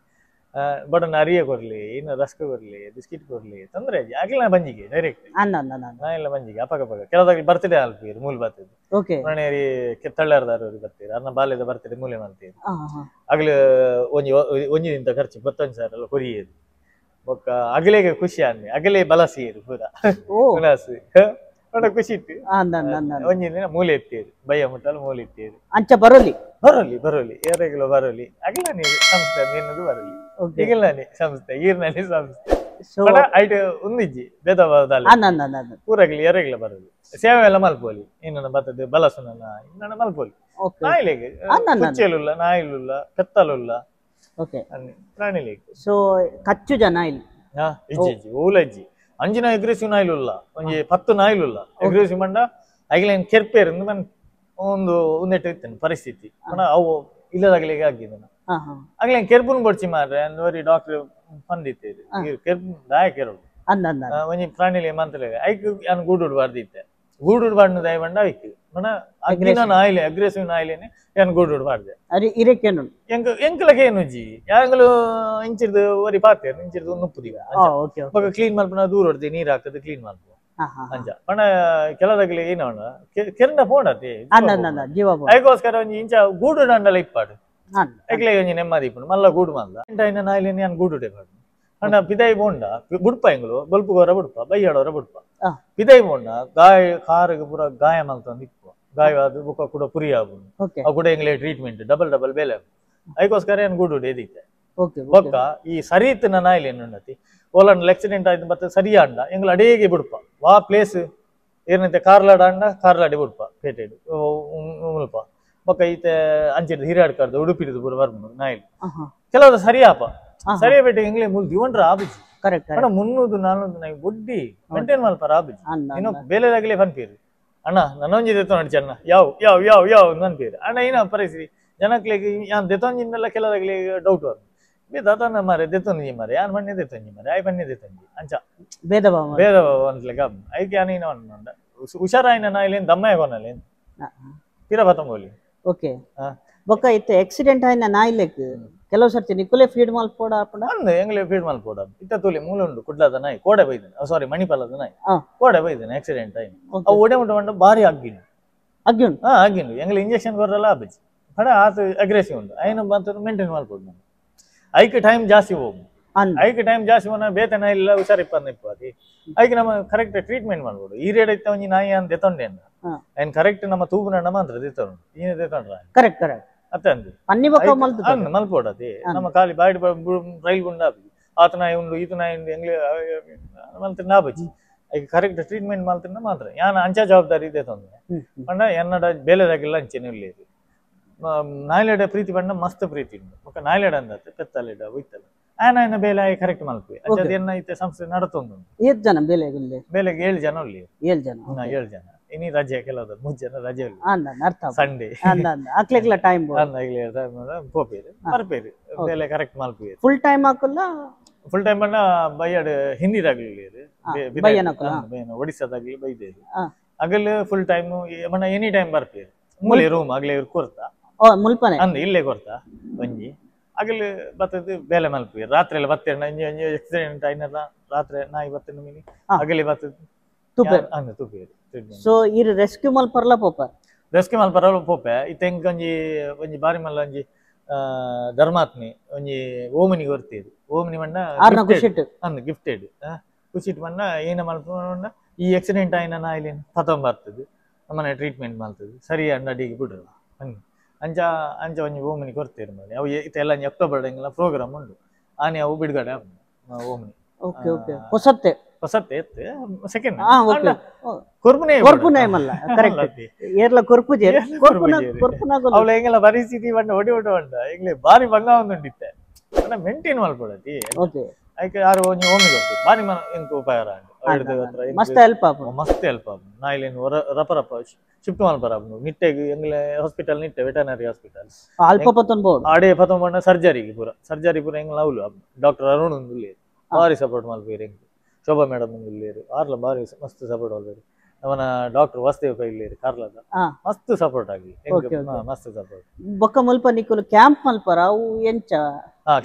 ಬಡನ ಅರಿಯ ಕೊರ್ಲಿ ಇನ್ನು ರಸ್ಕ ಕೊರ್ಲಿ ಬಿಸ್ಕಿಟ್ ಕೊರ್ಲಿ ತೊಂದ್ರೆ ಆಗ್ಲಿಲ್ಲ ಬಂಜಿಗೆ ಡೈರೆಕ್ಟ್ ನಾ ಇಲ್ಲ ಬಂಜಿಗೆ ಅಪಗ ಕೆಲದಾಗ ಬರ್ತ್ಡೇ ಅಲ್ಪೀರು ಮೂಲ ಬರ್ತದೆ ಓಕೆ ಮನೆಯರಿ ತಳ್ಳಾರದಾರವ್ರಿಗೆ ಬರ್ತೀರಿ ಅನ್ನ ಬಾಲ್ಯದ ಬರ್ತೀರಿ ಮೂಲೆ ಮಾಡ್ತೀರಿ ಆಗ್ಲು ಒಂಜಿನಿಂದ ಖರ್ಚು 25,000 ಎಲ್ಲ ಕೊರಿಯೇರು ಬೊಕ್ಕ ಅಗಲೆಗೆ ಖುಷಿ ಅನ್ನಿ ಅಗಲೇ ಬಲಸೀರು ಪೂರ ಉಲಾಸಿ ನೋಡ ಖುಷಿ ಇತ್ತು ಒಂಜಿನ ಮೂಲೆ ಎತ್ತೀರಿ ಬಯ್ಯ ಮುಟ್ಟಲು ಮೂಲೆ ಇತ್ತೀರಿ ಅಂಚ ಬರೋಲಿ ಏರೆಗಿಲೋ ಬರೋಲಿ ಅಗಲ ನೀರು ಸಂಸ್ಥೆ ನಿನ್ನದು ಬರಲಿ ಈಗಿಲ್ಲ ಸಂಸ್ಥೆ ಈರ್ನಲ್ಲಿ ಸಂಸ್ಥೆ ಐಟ್ ಒಂದಿಜ್ಜಿ ಭೇದಭಾವದಲ್ಲಿ ಪೂರಗ್ಲಿ ಎರೆಗಿಲ ಬರೋಲಿ ಸೇವೆ ಎಲ್ಲ ಮಲ್ಪೋಲಿ ಇನ್ನ ಬರ್ತದೆ ಬಲಸುನ ಇನ್ನ ಮಲ್ಪೋಲಿ ನಾಯಿಲೆಗೆ ಕುಚ್ಚೆಲುಲ್ಲ ನಾಯಿಲುಲ್ಲ ಕತ್ತಲುಲ್ಲ ಪ್ರಾಣಿಲೆಗೆ ಸೊ ಕಚ್ಚು ಜನ ಇಲ್ಲಿ ಇಜ್ಜಿ ಓಲಜ್ಜಿ ಅಂಜಿನ ಎಗ್ರೆಸಿವ್ ನಾಯಿಲುಲ್ಲ ಒಂಜಿ 10 ನಾಯಿಲುಲ್ಲ ಎಗ್ರೆಸಿವ್ ಮಂಡ ಐಗ್ಲೇನ್ ಕೆರ್ಪೇರು ಒಂದೆಟ್ಟು ಇತ್ತೇನೆ ಪರಿಸ್ಥಿತಿ ಅವು ಇಲ್ಲದಾಗಲಿಗೆ ಆಗಿದ್ದಾನ ಆಗ್ಲೇನ್ ಕೆರ್ಪುನ್ ಬಡ್ಸಿ ಮಾರ್ರೆ ಅಂದವರಿ ಡಾಕ್ಟರ್ ಬಂದಿತ್ತೇರಿ ಕೆರ್ಪು ದಾಯ ಕೆರಳು ಒಂಜಿ ಪ್ರಾಣಿಲಿ ಮಂತ್ರ ಐಕ್ ಯಾನ್ ಗೂಡುಡು ಬಾರ್ದಿತ್ತೆ ಗೂಡುಡು ಬಾಡ್ನ ದಯ ಬಂಡ ಐಕ್ ಮನ ಅಗ್ಗಿನ ನಾಯಿಲೆ ಅಗ್ರೆಸಿವ್ ನಾಯಿಲೇನೆ ಯಾನ್ ಗೂಡುಡು ಬಾರ್ದೆ ಎಂಕಲಕ್ಕೆ ಏನು ಜಿ ಯಾಂಗಲು ಇಂಚಿರ್ದು ಒರಿ ಪಾತೇರು ಇಂಚಿರ್ದು ನುಪ್ಪುದಿವ ಕ್ಲೀನ್ ಮಲ್ಪನ ದೂರ ಹೊಡ್ದೆ ನೀರ್ ಹಾಕದು ಕ್ಲೀನ್ ಮಲ್ಪು ಅಂಚ ಪಂಡ ಕೆಲದಾಗಲಿ ಏನ ಕೆರಂಡ ಪೋಂಡತಿ ಅದಕ್ಕೋಸ್ಕರ ಒಂಜಿ ಇಂಚ ಗೂಡು ದಂಡಲ ಇಪ್ಪಾಡು ಐಕ್ಲೆ ಒಂಜಿ ನೆಮ್ಮದಿ ಇಪ್ಪುಂಡು ಮಲ್ಲ ಗೂಡು ಮಲ್ಲ ಎಂಟೈನ ನಾಯಿಲೇನೆ ಯಾನ್ ಗೂಡುಡೆ ಪಾಡು ಅಂಡ ಪಿದಾಯಿ ಬೋಂಡ ಬುಡ್ಪ ಎಂಗ್ಲು ಬಲ್ಪುಗೋರ ಬುಡ್ಪ ಬೈಯಾಡೋರ ಬುಡ್ಪ ಪಿದಾಯಿ ಬೋಂಡ ಕಾರಿಗೆ ಪೂರ ಗಾಯ ಮಲ್ತಂದು ಇಪ್ಪು ಗಾಯವಾದ ಬುಕ್ಕ ಕೂಡ ಪುರಿ ಆಗುಂಡು ಅವು ಕೂಡ ಎಂಗ್ಲೆ ಟ್ರೀಟ್ಮೆಂಟ್ ಡಬಲ್ ಬೇಲೆ ಅದಕ್ಕೋಸ್ಕರ ಏನ್ ಗೂಡುಡೆ ಎದಿತ್ತೆ ಬೊಕ್ಕ ಈ ಸರೀತಿನ ನಾಯಿಲೆ ಏನುಂಡತಿ ಓಲಂಡ್ ಆಕ್ಸಿಡೆಂಟ್ ಆಯ್ತು ಮತ್ತೆ ಸರಿಯಾ ಅಂಡ ಎಂಗ್ಲ ಅಡೇಗೆ ಬಿಡ್ಪ ವಾ ಪ್ಲೇಸ್ ಏನಂತೆ ಕಾರ್ಲಾಡ ಅಂಡ ಕಾರ್ಲಾಡಿ ಬಿಡ್ಪ ಪೇಟೆಡು ಮುಲ್ಪ ಬೊಕ್ಕ ಈತೆ ಅಂಚಿಡ್ ಹಿರಿಯಾಡ್ಕಾರ್ದು ಉಡುಪಿಡಿದು ಪೂರ ಬರ್ಬೋದು ನಾಯಿಲ್ ಕೆಲವ್ದು ಸರಿಯಾಪ ಸರಿಯಾ ಬೇಟೆ ಎಂಗ್ಲೆ ಮುಲ್ ದಿವಂಡ್ರ ಆಬಿಜಿ ಅಣ್ಣ 300-400 ನಾಯಿ ಬೊಡ್ಡಿ ಮೇಂಟೈನ್ ಮಲ್ಪಾರ ಆಬಿಜಿ ಇನ್ನು ಬೇಲೆದಾಗಲೇ ಪನ್ಪೀರು ಅಣ್ಣ ನನ್ನೊಂಜಿ ದೆತ್ತೊಂಡು ಅಣ್ಣ ಚೆನ್ನ ಯಾವ ಅನ್ಪೀರು ಅಣ್ಣ ಏನ ಪರಿಸ್ಥಿತಿ ಜನಕ್ಲೆಗೆ ಯಾನ್ ದೆತ್ತೊಂಜಿಂದೆಲ್ಲ ಕೆಲದಾಗಲಿ ಡೌಟ್ ಬರ್ತದೆ ಬೇತಾತನ ಮಾರೆ ದೆತ್ತೊಂಜಿ ಮಾರೆ ಯಾನ್ ಮಣ್ಣೆ ದೆತ್ತೊಂಜಿ ಮಾರೆ ಆಯ್ ಬನ್ನೆ ದೆತ್ತೊಂಜಿ ಅಂಚ ಭೇದಭಾವ ಅಂತಲೆ ಗಮ್ ಐಕೆ ಯಾನೇನೋ ಅನ್ಕೊಂಡ ಹುಷಾರಾಯಿನ ನಾಯಿಲೇನು ದಮ್ಮಯ್ಯ ಕೊನಲೇನು ಪಿರ ಬತ್ತಂಬೋಲಿ ಓಕೆ ಬೊಕ್ಕ ಇತ್ತೆ ಆಕ್ಸಿಡೆಂಟ್ ಆಯ್ನ ನಾಯಿಲೆಕ್ ಕೆಲವು ಸರ್ತಿ ನಿಕುಲೆ ಫೀಡ್ ಮಲ್ಪೋಡ ಅಂದ ಎಂಗ್ಲೆ ಫೀಡ್ ಮಲ್ಪೋಡ ಇತ್ತ ತೂಲಿ ಮೂಲೆ ಉಂಡು ಕುಡ್ಲದ ನಾಯಿ ಕೋಡೆ ಬೈದೇನೆ ಸಾರಿ ಮಣಿಪಾಲದ ನಾಯಿ ಕೋಡೆ ಬೈದೇನೆ ಆಕ್ಸಿಡೆಂಟ್ ಆಯ್ತು ಅವು ಒಡೆ ಉಂಟು ಬಾರಿ ಆಗಿಂಡು ಎಂಗ್ಲೆ ಇಂಜೆಕ್ಷನ್ ಕೊರಲ್ಲ ಆಬಿಜಿ ಪಡ ಆತ ಅಗ್ರೆಸಿವ್ ಉಂಟು ಐನ ಬಂತ ಮೇಂಟೈನ್ ಮಲ್ಪೋಡು ನಾನು ಐಕ್ ಟೈಮ್ ಜಾಸ್ತಿ ಹೋಗು ಐಕ್ ಟೈಮ್ ಜಾಸ್ತಿ ಹೋನ ಬೇತನ ಇಲ್ಲ ಹುಷಾರಿಪ್ಪಿ ಐಕ್ ನಮ್ಮ ಕರೆಕ್ಟ್ ಟ್ರೀಟ್ಮೆಂಟ್ ಮಾಡ್ಬೋದು ಈ ರೇಟ್ ಐತ ಒಂಜಿ ನಾಯಿ ಅಂತ ದೆತ್ತೊಂಡೆ ಏನ್ ಕರೆಕ್ಟ್ ನಮ್ಮ ತೂಬುನ ಮಾತ್ರ ದೆತ್ತೊಂಡು ಈನ ದೆತ್ತೊಂಡ್ರ ಕರೆಕ್ಟ್ ಅತ್ತೆ ಅಂದ್ ಮಲ್ಪೋಡತಿ ನಮ್ಮ ಖಾಲಿ ಬಾಡಿ ರೈಲ್ ಗುಂಡ ಆತ ನಾಯಿ ಉಂಡು ಈತ ನಾಯಿ ಉಂಡು ಎಂಗ್ಲೆ ಮಲ್ತ ನಾಬಜಿ ಐಕ್ ಕರೆಕ್ಟ್ ಟ್ರೀಟ್ಮೆಂಟ್ ಮಲ್ತಿನ ಮಾತ್ರ ಯಾನ ಅಂಚ ಜವಾಬ್ದಾರಿ ದೆತ್ತೊಂಡೆ ಪಂಡ ಎನ್ನಡ ಬೇಲೆದಾಗಿಲ್ಲ ಅಂಚೆನೆ ಉಳ್ಳೇದು ನಾಯಿಲೆಡ ಪ್ರೀತಿ ಪಂಡ ಮಸ್ತ್ ಪ್ರೀತಿ ಉಂಡು ಬೊಕ್ಕ ನಾಯಿಲೆಡ ಅಂದತ್ತೆ ಪೆತ್ತಲೆಡ ಒಯ್ತಲ್ಲ ಆಯ್ನ ಬೇಲೆ ಆಯ್ ಕರೆಕ್ಟ್ ಮಲ್ಪಿ ಅಂಚದ ಎನ್ನ ಐತೆ ಸಂಸ್ಥೆ ನಡತೊಂದು ಜನ ಬೇಲೆಗೆ 7 ಜನ ಉಳ್ಳಿ 7 ಜನ ಇನಿ ರಜೆ ಕೆಲವು 3 ಜನ ರಜೆ ಉಳ್ಳಿ ಸಂಡೇ ಟೈಮ್ ಪೋಪೇರು ಬರ್ಪೇರು ಬೇಲೆ ಕರೆಕ್ಟ್ ಮಲ್ಪಿ ಫುಲ್ ಟೈಮ್ ಹಾಕಲ್ಲ ಫುಲ್ ಟೈಮ್ ಪಂಡ ಬೈಯಾಡ್ ಹಿಂದಿದಾಗ್ಲಿ ಒಡಿಸ್ಸಾದಾಗ್ಲಿ ಬೈದೇರು ಅಗಲ್ ಫುಲ್ ಟೈಮ್ ಮನ ಎನಿ ಟೈಮ್ ಬರ್ಪೇರು ಮೂಲೆ ರೂಮ್ ಆಗ್ಲೇ ಕೊರ್ತಾ ಅಂದ್ ಇಲ್ಲೇ ಕೊರ್ತಾ ಒಂಜಿ ಅಗಲ್ ಬತ್ತದು ಬೇಲೆ ಮಲ್ಪಿ ರಾತ್ರಿ ಎಲ್ಲ ಬತ್ತೇಣ ಆಕ್ಸಿಡೆಂಟ್ ಆಯ್ನಲ್ಲ ರಾತ್ರಿ ನಾಯಿ ಬತ್ತೇನು ಮೀನಿ ಅಗಲಿ ಬತ್ತದು ತುಪೇರು ಸೊ ಇರ್ ರೆಸ್ಕ್ಯೂ ಮಲ್ಪರ್ಲ ಪೋಪೆ ಇತ್ತೆಂಕ್ ಒಂಜಿ ಬಾರಿ ಮಲ್ಲ ಒಂಜಿ ಧರ್ಮಾತ್ಮಿ ಒಂಜಿ ಓಮಿನಿ ಕೊರ್ತೀರು ಓಮಿನಿ ಮಣ್ಣ ಗಿಫ್ಟೆಡ್ ಖುಷಿಟ್ ಮಣ್ಣ ಏನ ಮಲ್ಪ ಈ ಆಕ್ಸಿಡೆಂಟ್ ಆಯ್ನ ನಾಯಿಲೇನು ಬರ್ತದೆ ನಮ್ಮನೆ ಟ್ರೀಟ್ಮೆಂಟ್ ಮಾಡ್ತದೆ ಸರಿ ಅಡಿಗೆ ಬಿಡ್ರಲ್ಲ ಅಂಚ ಅಂಚ ಒಂಜಿ ಓಮಿನಿ ಕೊರ್ತೀರಿ ಮಾಡಿ ಅವು ಎಲ್ಲ ಅಕ್ಟೋಬರ್ ಎಂಗ್ಲ ಪ್ರೋಗ್ರಾಮ್ ಉಂಡು ಆನೆ ಅವು ಬಿಡುಗಡೆ ಓಮಿನಿ ಓಕೆ ಓಕೆ ಹೊಸತ್ತೆ ಹೊಸತ್ತೆ ಎತ್ತೆ ಸೆಕೆಂಡ್ ಕೊರ್ಪುನೆ ಮಲ್ಲ ಕರೆಕ್ಟ್ ಏರ್ಲ ಕೊರ್ಪುಜೆ ಅವಳ ಹೆಂಗೆಲ್ಲ ಪರಿಸ್ಥಿತಿ ಬಂಡ ಹೊಡಿ ಹೊಂಡ ಈಗಲೇ ಬಾರಿ ಬಂಗ ಒಂದುಂಡಿತ್ತೆ ಮೇಂಟೈನ್ ಮಾಡ್ಕೊಡತಿ ಅದಕ್ಕೆ ಯಾರು ಒಂಜಿ ಓಮಿ ಕೊಡ್ತೀವಿ ಬಾರಿ ಎಂಕ ಉಪಕಾರ ಮಸ್ತ್ ಹೆಲ್ಪ್ ಮಸ್ತ್ ಹೆಲ್ಪ್ ನಾ ಇಲ್ಲಿ ರಪ ರಪ ಶಿಫ್ಟ್ ಮಾಡ್ಬಾರ ನಿಟ್ಟೆಗೆ ಎಂಗ್ಲೆ ಹಾಸ್ಪಿಟಲ್ ನಿಟ್ಟೆ ವೆಟರ್ನರಿ ಹಾಸ್ಪಿಟಲ್ ಅಲ್ಪ ಪತ್ತೊಂದು ಆಡೆ ಪತ್ತೊಂಬಣ್ಣ ಸರ್ಜರಿಗೆ ಸರ್ಜರಿ ಎಂಗ್ಲ ಅವಳು ಡಾಕ್ಟರ್ ಅರುಣ್ ಒಂದು ಬಾರಿ ಸಪೋರ್ಟ್ ಮಾಡ್ಬೇರಿ ಹೆಂಗ್ ಶೋಭಾ ಮೇಡಮ್ ಇಲ್ಲೇರು ಆರ್ಲ ಬಾರಿ ಮಸ್ತ್ ಸಪೋರ್ಟ್ ಮಾಡ್ಬೇರಿ ಅವನ ಡಾಕ್ಟರ್ ವಾಸುದೇವ ಕೈ ಇಲ್ಲೇರು ಕಾರ್ಲದ ಮಸ್ತ್ ಸಪೋರ್ಟ್ ಆಗಿ ಮಸ್ತ್ ಸಪೋರ್ಟ್ ಬೊಕ್ಕ ಮಲ್ಪ ನಿಕ್ಕಲು ಕ್ಯಾಂಪ್ ಮಲ್ಪರ ಅವು ಎಂಚ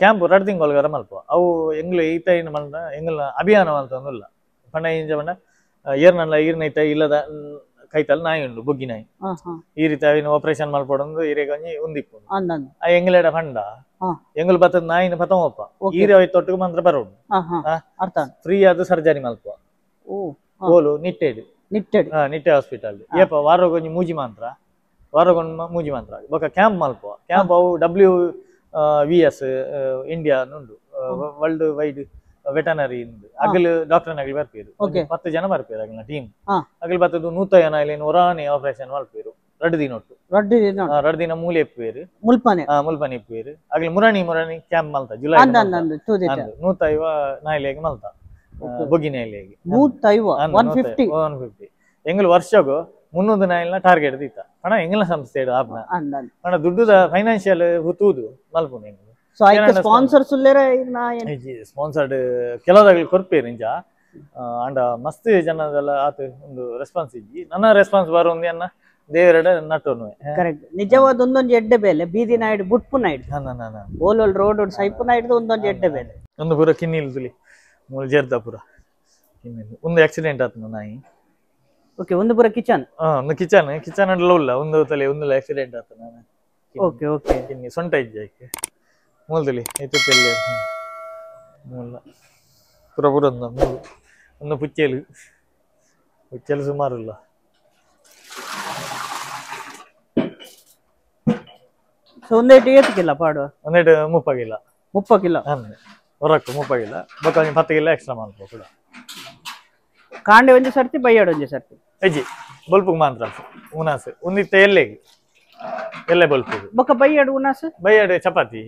ಕ್ಯಾಂಪ್ 2 ತಿಂಗಳಗರ ಮಲ್ಪ ಅವು ಎಂಗ್ಲ ಈತ ಏನು ಮಂಡ ಎಂಗ್ಲ ಅಭಿಯಾನ ಮಲ್ತಂದಿಲ್ಲ ಪಂಡ ಇಂಜ ಮಂಡ ಏರ್ನಲ್ಲ ಈರ್ನೈತ ಇಲ್ಲದ ಕೈತಲ್ ನಾಯಿ ಉಂಡು ಬೊಗ್ಗಿ ನಾಯಿ ಈ ರೀತಿ ಅವಿನ ಆಪರೇಷನ್ ಮಲ್ಪಡೊಂದು ಈರೆಗ ಒಂದಿಪ್ಪು ಆ ಎಂಗ್ಲೆಡ ಫಂಡ ಎಂಗ್ಲು ಬತ್ತದ ನಾಯಿನ ಪತಮಪ್ಪ ಈರೆ ತೊಟ್ಟಿಗೆ ಮಾತ್ರ ಬರೋಡು ಫ್ರೀ ಆದ ಸರ್ಜರಿ ಮಲ್ಪ ಓಲು ನಿಟ್ಟೆಡು ನಿಟ್ಟೆ ಹಾಸ್ಪಿಟಲ್ ಏಪ ವಾರಗೊಂಜಿ ಮೂಜಿ ಮೂಜಿ ಮಾತ್ರ ಬೊಕ ಕ್ಯಾಂಪ್ ಮಲ್ಪ ಕ್ಯಾಂಪ್ ಅವು WVS ಇಂಡಿಯಾ ಉಂಡು ವರ್ಲ್ಡ್ ವೈಡ್ ವೆಟನರಿ ಅಗಲು ಡಾಕ್ಟರ್ ನಗಲಿ ಬರ್ಪೇರು 10 ಜನ ಬರ್ಪೇರು ಅಗಲ ಟೀಮ್ ಅಗಲು ಬತ್ತದು 100 ಜನ ಇಲ್ಲಿ ಒರಾನಿ ಆಪರೇಷನ್ ಮಲ್ಪೇರು 2 ದಿನ ಒಟ್ಟು 2 ದಿನ ಮೂಲೆ ಎಪ್ಪೇರು ಮುಲ್ಪನೆ ಎಪ್ಪೇರು ಅಗಲು ಮುರಾಣಿ ಕ್ಯಾಂಪ್ ಮಲ್ತ ಜುಲೈ 150 ನಾಯಿಲೆಗೆ ಮಲ್ತ ಬೊಗ್ಗಿ ನಾಯಿಲೆಗೆ 150 ಎಂಗ್ಲು ವರ್ಷಗೂ 300 ನಾಯಿಲ್ನ ಟಾರ್ಗೆಟ್ ದೀತ ಪಣ ಎಂಗ್ಲ ಸಂಸ್ಥೆ ಆಪ್ನ ಪಣ ದುಡ್ಡುದ ಫೈನಾನ್ಷಿಯಲ್ ಹುತ್ತೂದು ಮಲ್ಪುನ ಎಂಗ್ಲು ಸ್ಪಾನ್ಸರ್ಡ್ ಕೆಲವದಾಗಲಿ ಕೊರ್ಪೇರು ಇಂಜ ಅಂಡ ಮಸ್ತ್ ಜನದೆಲ್ಲ ಆತ ಒಂದು ರೆಸ್ಪಾನ್ಸ್ ಇಜ್ಜಿ ನನ್ನ ರೆಸ್ಪಾನ್ಸ್ ಬರೋ ಅನ್ನ ದೇವರಡ ನಟೋನು ಕರೆಕ್ಟ್ ನಿಜವಾದ ಒಂದೊಂದು ಎಡ್ಡೆ ಬೇಲೆ ಬೀದಿ ನಾಯ್ಡು ಬುಟ್ಪು ನಾಯ್ಡು ಓಲ್ ರೋಡ್ ಸೈಪು ನಾಯ್ಡು ಒಂದೊಂದು ಎಡ್ಡೆ ಬೇಲೆ ಒಂದು ಪೂರ ಕಿನ್ನಿಲ್ ತುಲಿ ಮೂಲ ಜರ್ದ ಪೂರ ಕಿನ್ನಿಲ್ ಒಂದು ಆಕ್ಸಿಡೆಂಟ್ ಆತನ ನಾಯಿ ಓಕೆ ಒಂದು ಪೂರ ಕಿಚನ್ ಒಂದು ಕಿಚನ್ ಅಡ್ಲ ಉಲ್ಲ ಒಂದು ತಲೆ ಒಂದು ಆಕ್ಸಿಡೆಂಟ್ ಆತನ ಓಕೆ ಓಕೆ ಕಿನ್ನಿ ಸೊಂಟ ಇಜ್ಜಾಯ್ಕೆ ಮೂಲದಲ್ಲಿ ಐತಲ್ಲಿ ಮೂಲ ಪುರ ಒಂದು ಪುಚ್ಚಲು ಸುಮಾರಿಲ್ಲ ಒಂದೇಟು ಏತಕ್ಕಿಲ್ಲ ಪಾಡು ಒಂದೇಟು 30 ಕಿಲೋ ಹೊರಕ್ಕು 30 ಕಿಲೋ ಬೊಕ್ಕ 10 ಕಿಲೋ ಎಕ್ಸ್ಟ್ರಾ ಮಾಡ್ಕೋ ಕೂಡ ಕಾಂಡೆ ಒಂಜಿ ಸರ್ತಿ ಬೈಯಾಡು ಒಂಜಿ ಸರ್ತಿ ಅಜ್ಜಿ ಬಲ್ಪು ಮಾತ್ರ ಉನಾಸ್ ಒಂದಿತ್ತ ಎಲ್ಲೆ ಬಲ್ಪು ಬೊಕ್ಕ ಬೈಯಾಡು ಉನಾಸ್ ಬೈಯಾಡು ಚಪಾತಿ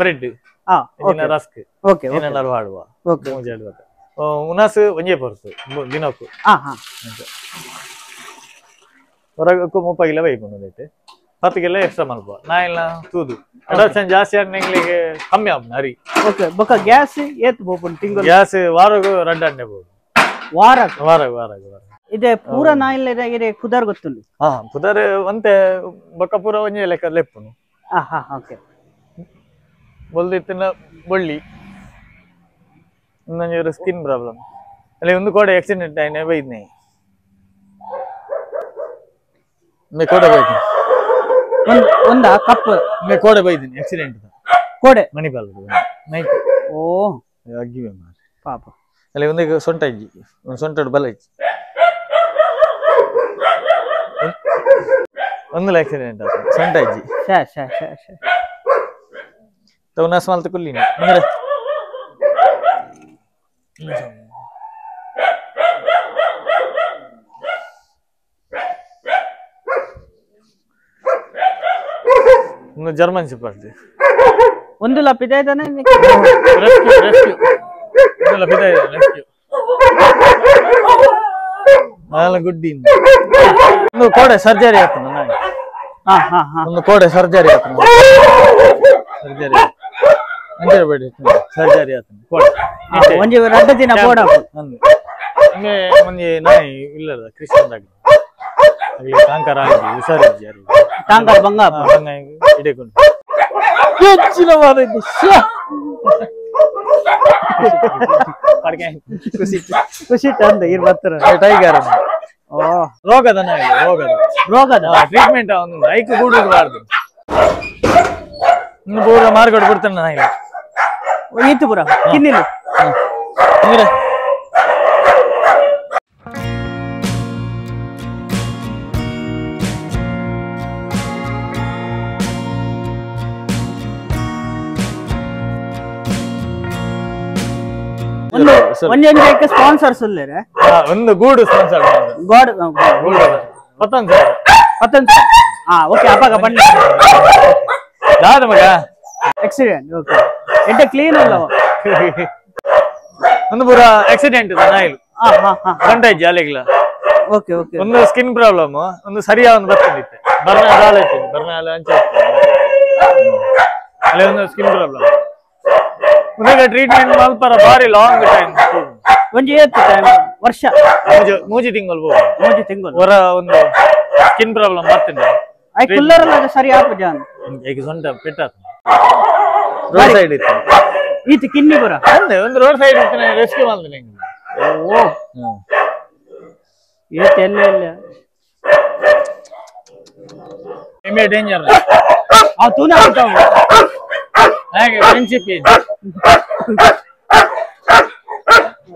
ಬ್ರೆಡ್ ರಸ್ಕ್ ಓಕೆ ಏನೆಲ್ಲಾರು ಹಾಡುವ ಉನಾಸ್ ಒಂಜೇ ಬರ್ತು ದಿನಕ್ಕೂ ಹೊರಗಕ್ಕೂ 30 ಕಿಲೋ ಬೈಕೊಂಡೈತೆ 10 ಕಿಲೋ ಎಕ್ಸ್ಟ್ರಾ ಮಲ್ಪ ನಾ ಇಲ್ಲ ತೂದು ಪ್ರೊಡಕ್ಷನ್ ಜಾಸ್ತಿ ಆಗಿ ಕಮ್ಮಿ ಆಪ್ನ ಹರಿ ಓಕೆ ಬೊಕ್ಕ ಗ್ಯಾಸ್ ಏತ್ ಬೋಪುನ್ ತಿಂಗಳು ಗ್ಯಾಸ್ ವಾರಗೂ 2 ಅಂಡೆ ಬೋದು ವಾರ ಇದೆ ಪೂರ ನಾ ಇಲ್ಲ ಇದೆ ಕುದರ್ ಗೊತ್ತುಂಡು ಕುದರ್ ಒಂತೆ ಬೊಕ್ಕ ಪೂರ ಒಂಜೆ ಲೆಕ್ಕ ಲೆಪ್ಪುನು ಓಕೆ ಬೊಲ್ದಿತ್ತಿನ ಬೊಳ್ಳಿ ಇನ್ನೊಂದು ಸ್ಕಿನ್ ಪ್ರಾಬ್ಲಮ್ ಅಲ್ಲಿ ಒಂದು ಕೋಡೆ ಆಕ್ಸಿಡೆಂಟ್ ಆಯ್ನೆ ಬೈದ್ನೆ ಕೋಡೆ ಬೈದ್ನಿ ಒಂದ ಕಪ್ ಕೋಡೆ ಬೈದಿನಿ ಆಕ್ಸಿಡೆಂಟ್ ಕೋಡೆ ಮಣಿಪಾಲ್ ನೈಟ್ ಅಗ್ಗಿವೆ ಮಾರ ಪಾಪ ಅಲ್ಲಿ ಒಂದು ಸೊಂಟ ಇಜ್ಜಿ ಸೊಂಟ ಬಲ ಇಜ್ಜಿ ಒಂದು ಆಕ್ಸಿಡೆಂಟ್ ಆಯ್ತು ಸೊಂಟ ಇಜ್ಜಿ ತವನ ಸ್ಮಾಲ್ತ ಕುಲ್ಲಿನಿ ಅಂದ್ರೆ ಒಂದು ಜರ್ಮನ್ ಶಿಫಾರ್ಡ್ ಒಂದು ಲಪಿದ ಇದಾನೆ ಗುಡ್ಡಿ ಒಂದು ಕೋಡೆ ಸರ್ಜರಿ ಆಯ್ತು ಒಂದು ಕೋಡೆ ಸರ್ಜರಿ ಆಯ್ತು ಸರ್ಜರಿ ಆಯ್ತು ಒಂಜಿ 2 ದಿನ ಬೋಡ ಹಂಗೆ ಒಂಜಿ ನಾಯಿ ಇಲ್ಲದ ಕ್ರಿಶ್ಚಿಯನ್ ಆಗಿ ಕಾಂಕರ ಆಗಿ ಹುಷಾರಿದ್ದಿ ಕಾಂಕರ ಬಂಗ ಹಿಡಿಕೊಂಡು ಹೆಚ್ಚಿನ ಮಾಡಿದ್ದು ಖುಷಿ ತಂದ ಇರ್ ಬರ್ತಾರ ಟೈಗರ್ ರೋಗದ ನಾಯಿ ರೋಗದ ಟ್ರೀಟ್ಮೆಂಟ್ ಒಂದು ಐಕ್ ಕೂಡಬಾರ್ದು ಇನ್ನು ಪೂರ ಮಾರ್ಕೆಟ್ ಬಿಡ್ತಾನೆ ನಾಯಿ ಈತು ಪೂರ ಕಿನ್ನಿಲ್ಲ ಒಂಜಿ ಸ್ಪಾನ್ಸರ್ಸ್ ಉಲ್ಲೇರೆ ಒಂದು ಗೂಡು ಸ್ಪಾನ್ಸರ್ ಗಾಡ್ ಗೂಡು ಪತ್ತೊಂದು ಓಕೆ ಅಪ್ಪಾಗ ಬನ್ನಿ ದಾದ ಮಗ ಆಕ್ಸಿಡೆಂಟ್ ಓಕೆ ಎಂಟ ಕ್ಲೀನ್ ಅಲ್ಲವ ಒಂದು ಪೂರ ಆಕ್ಸಿಡೆಂಟ್ ನಾಯಿಲು ಕಂಡಾಯ್ತು ಜಾಲಿಗ್ಲ ಓಕೆ ಓಕೆ ಒಂದು ಸ್ಕಿನ್ ಪ್ರಾಬ್ಲಮ್ ಒಂದು ಸರಿಯಾದ ಒಂದು ಬರ್ತಿದ್ದೆ ಬರ್ನಾಲ ಅಂಚೆ ಅಲ್ಲೇ ಒಂದು ಸ್ಕಿನ್ ಪ್ರಾಬ್ಲಮ್ ಉದಗ ಟ್ರೀಟ್ಮೆಂಟ್ ಮಲ್ಪರ ಬಾರಿ ಲಾಂಗ್ ಟೈಮ್ ಒಂಜಿ ಏತ್ ವರ್ಷ ಮೂಜಿ ತಿಂಗಳು ಮೂಜಿ ತಿಂಗಳು ಹೊರ ಒಂದು ಸ್ಕಿನ್ ಪ್ರಾಬ್ಲಮ್ ಬರ್ತಿದ್ದೆ ಐ ಕುಲ್ಲರಲ್ಲ ಸರಿ ಆಪು ಜಾನ್ ಈಗ ಸೊಂಟ ಪೆಟ್ಟಾತ ರೋಡ್ ಸೈಡ್ ಇತ್ತು ಈತ ಕಿನ್ನಿ ಬರ ಅಂದೆ ಒಂದು ರೋಡ್ ಸೈಡ್ ಇತ್ತು ರೆಸ್ಕ್ಯೂ ಮಾಡ್ತೀನಿ ಓ ಏತ್ ಎಲ್ಲ ಇಲ್ಲ ಎಮ್ಮೆ ಡೇಂಜರ್ ಆ ತೂನ ಆಗ್ತಾವ ಹಾಗೆ ಫ್ರೆಂಡ್ಶಿಪ್ ಇದೆ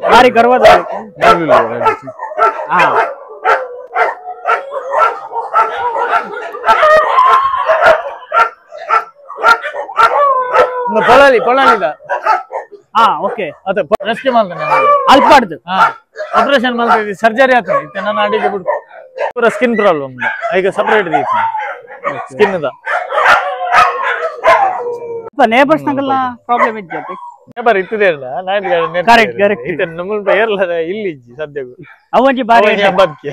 ಭಾರಿ ಗರ್ವದ ಹಾ ಒಂದು ಪೊಳಲಿದ ಹಾ ಓಕೆ ಅದ ರೆಸ್ಕ್ಯೂ ಮಾಡ್ತಾನೆ ಅಲ್ಪಾಡ್ದು ಆಪರೇಷನ್ ಮಾಡ್ತಿದ್ವಿ ಸರ್ಜರಿ ಆಗ್ತದೆ ಇತ್ತೆ ನನ್ನ ಅಡಿಗೆ ಬಿಡು ಪೂರ ಸ್ಕಿನ್ ಪ್ರಾಬ್ಲಮ್ ಈಗ ಸಪರೇಟ್ ಇದೀತಿ ಸ್ಕಿನ್ ದ ನೇಬರ್ಸ್ ನಗಲ್ಲ ಪ್ರಾಬ್ಲಮ್ ಇಜ್ಜತಿ ನೇಬರ್ ಇತ್ತಿದೆ ಅಲ್ಲ ನಾಯಿ ಕರೆಕ್ಟ್ ಇತ್ತೆ ನಮ್ಮ ಏರ್ಲದ ಇಲ್ಲಿ ಇಜ್ಜಿ ಸದ್ಯಗೂ ಅವಂಜಿ ಬಾರಿ ಹಬ್ಬಕ್ಕೆ